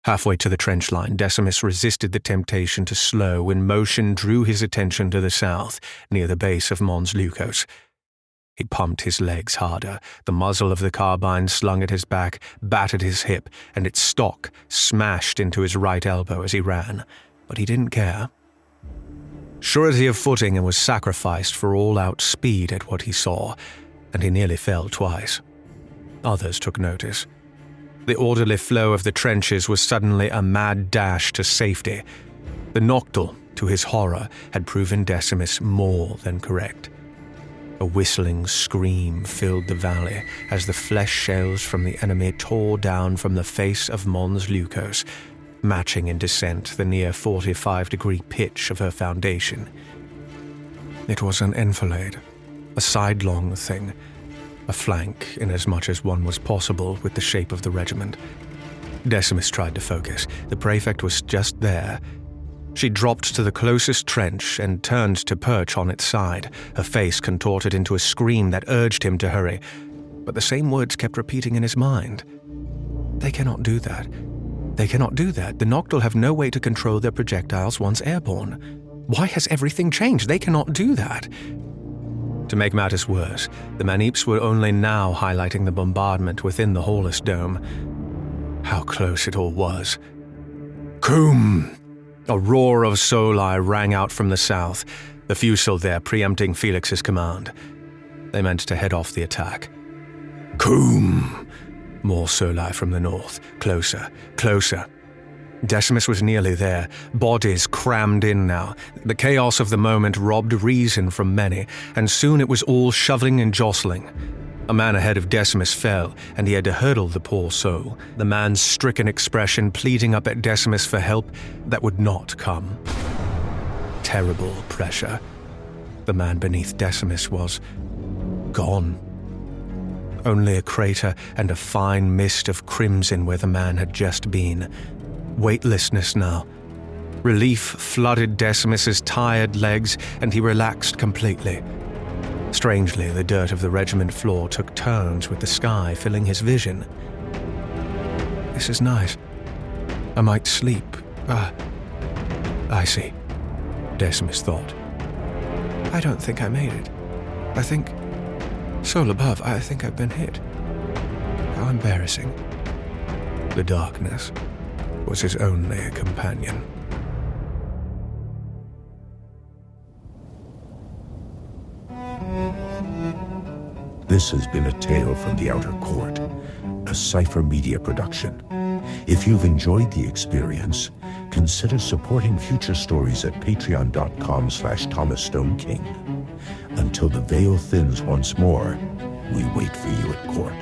Halfway to the trench line, Decimus resisted the temptation to slow when motion drew his attention to the south, near the base of Mons Leucos. He pumped his legs harder. The muzzle of the carbine slung at his back battered his hip, and its stock smashed into his right elbow as he ran. But he didn't care. Surety of footing was sacrificed for all-out speed at what he saw, and he nearly fell twice. Others took notice. The orderly flow of the trenches was suddenly a mad dash to safety. The Noctul, to his horror, had proven Decimus more than correct. A whistling scream filled the valley as the flesh shells from the enemy tore down from the face of Mons Leucos, matching in descent the near 45-degree pitch of her foundation. It was an enfilade, a sidelong thing, a flank inasmuch as one was possible with the shape of the regiment. Decimus tried to focus. The prefect was just there. She dropped to the closest trench and turned to perch on its side, her face contorted into a scream that urged him to hurry. But the same words kept repeating in his mind. They cannot do that. They cannot do that. The Noctul have no way to control their projectiles once airborne. Why has everything changed? They cannot do that. To make matters worse, the Maneeps were only now highlighting the bombardment within the Horus Dome. How close it all was. Coom! A roar of soli rang out from the south, the fusil there preempting Felix's command. They meant to head off the attack. Coom! More soli from the north, closer, closer. Decimus was nearly there, bodies crammed in now. The chaos of the moment robbed reason from many, and soon it was all shoving and jostling. A man ahead of Decimus fell, and he had to hurdle the poor soul, the man's stricken expression pleading up at Decimus for help that would not come. Terrible pressure. The man beneath Decimus was gone. Only a crater and a fine mist of crimson where the man had just been. Weightlessness now. Relief flooded Decimus's tired legs, and he relaxed completely. Strangely, the dirt of the regiment floor took turns with the sky filling his vision. This is nice. I might sleep. I see, Decimus thought. I don't think I made it. I think... Soul above, I think I've been hit. How embarrassing. The darkness was his only companion. This has been a tale from the Outer Court, a Cypher Media production. If you've enjoyed the experience, consider supporting future stories at patreon.com/Thomas Stoneking. Until the veil thins once more, we wait for you at court.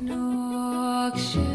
Noxious.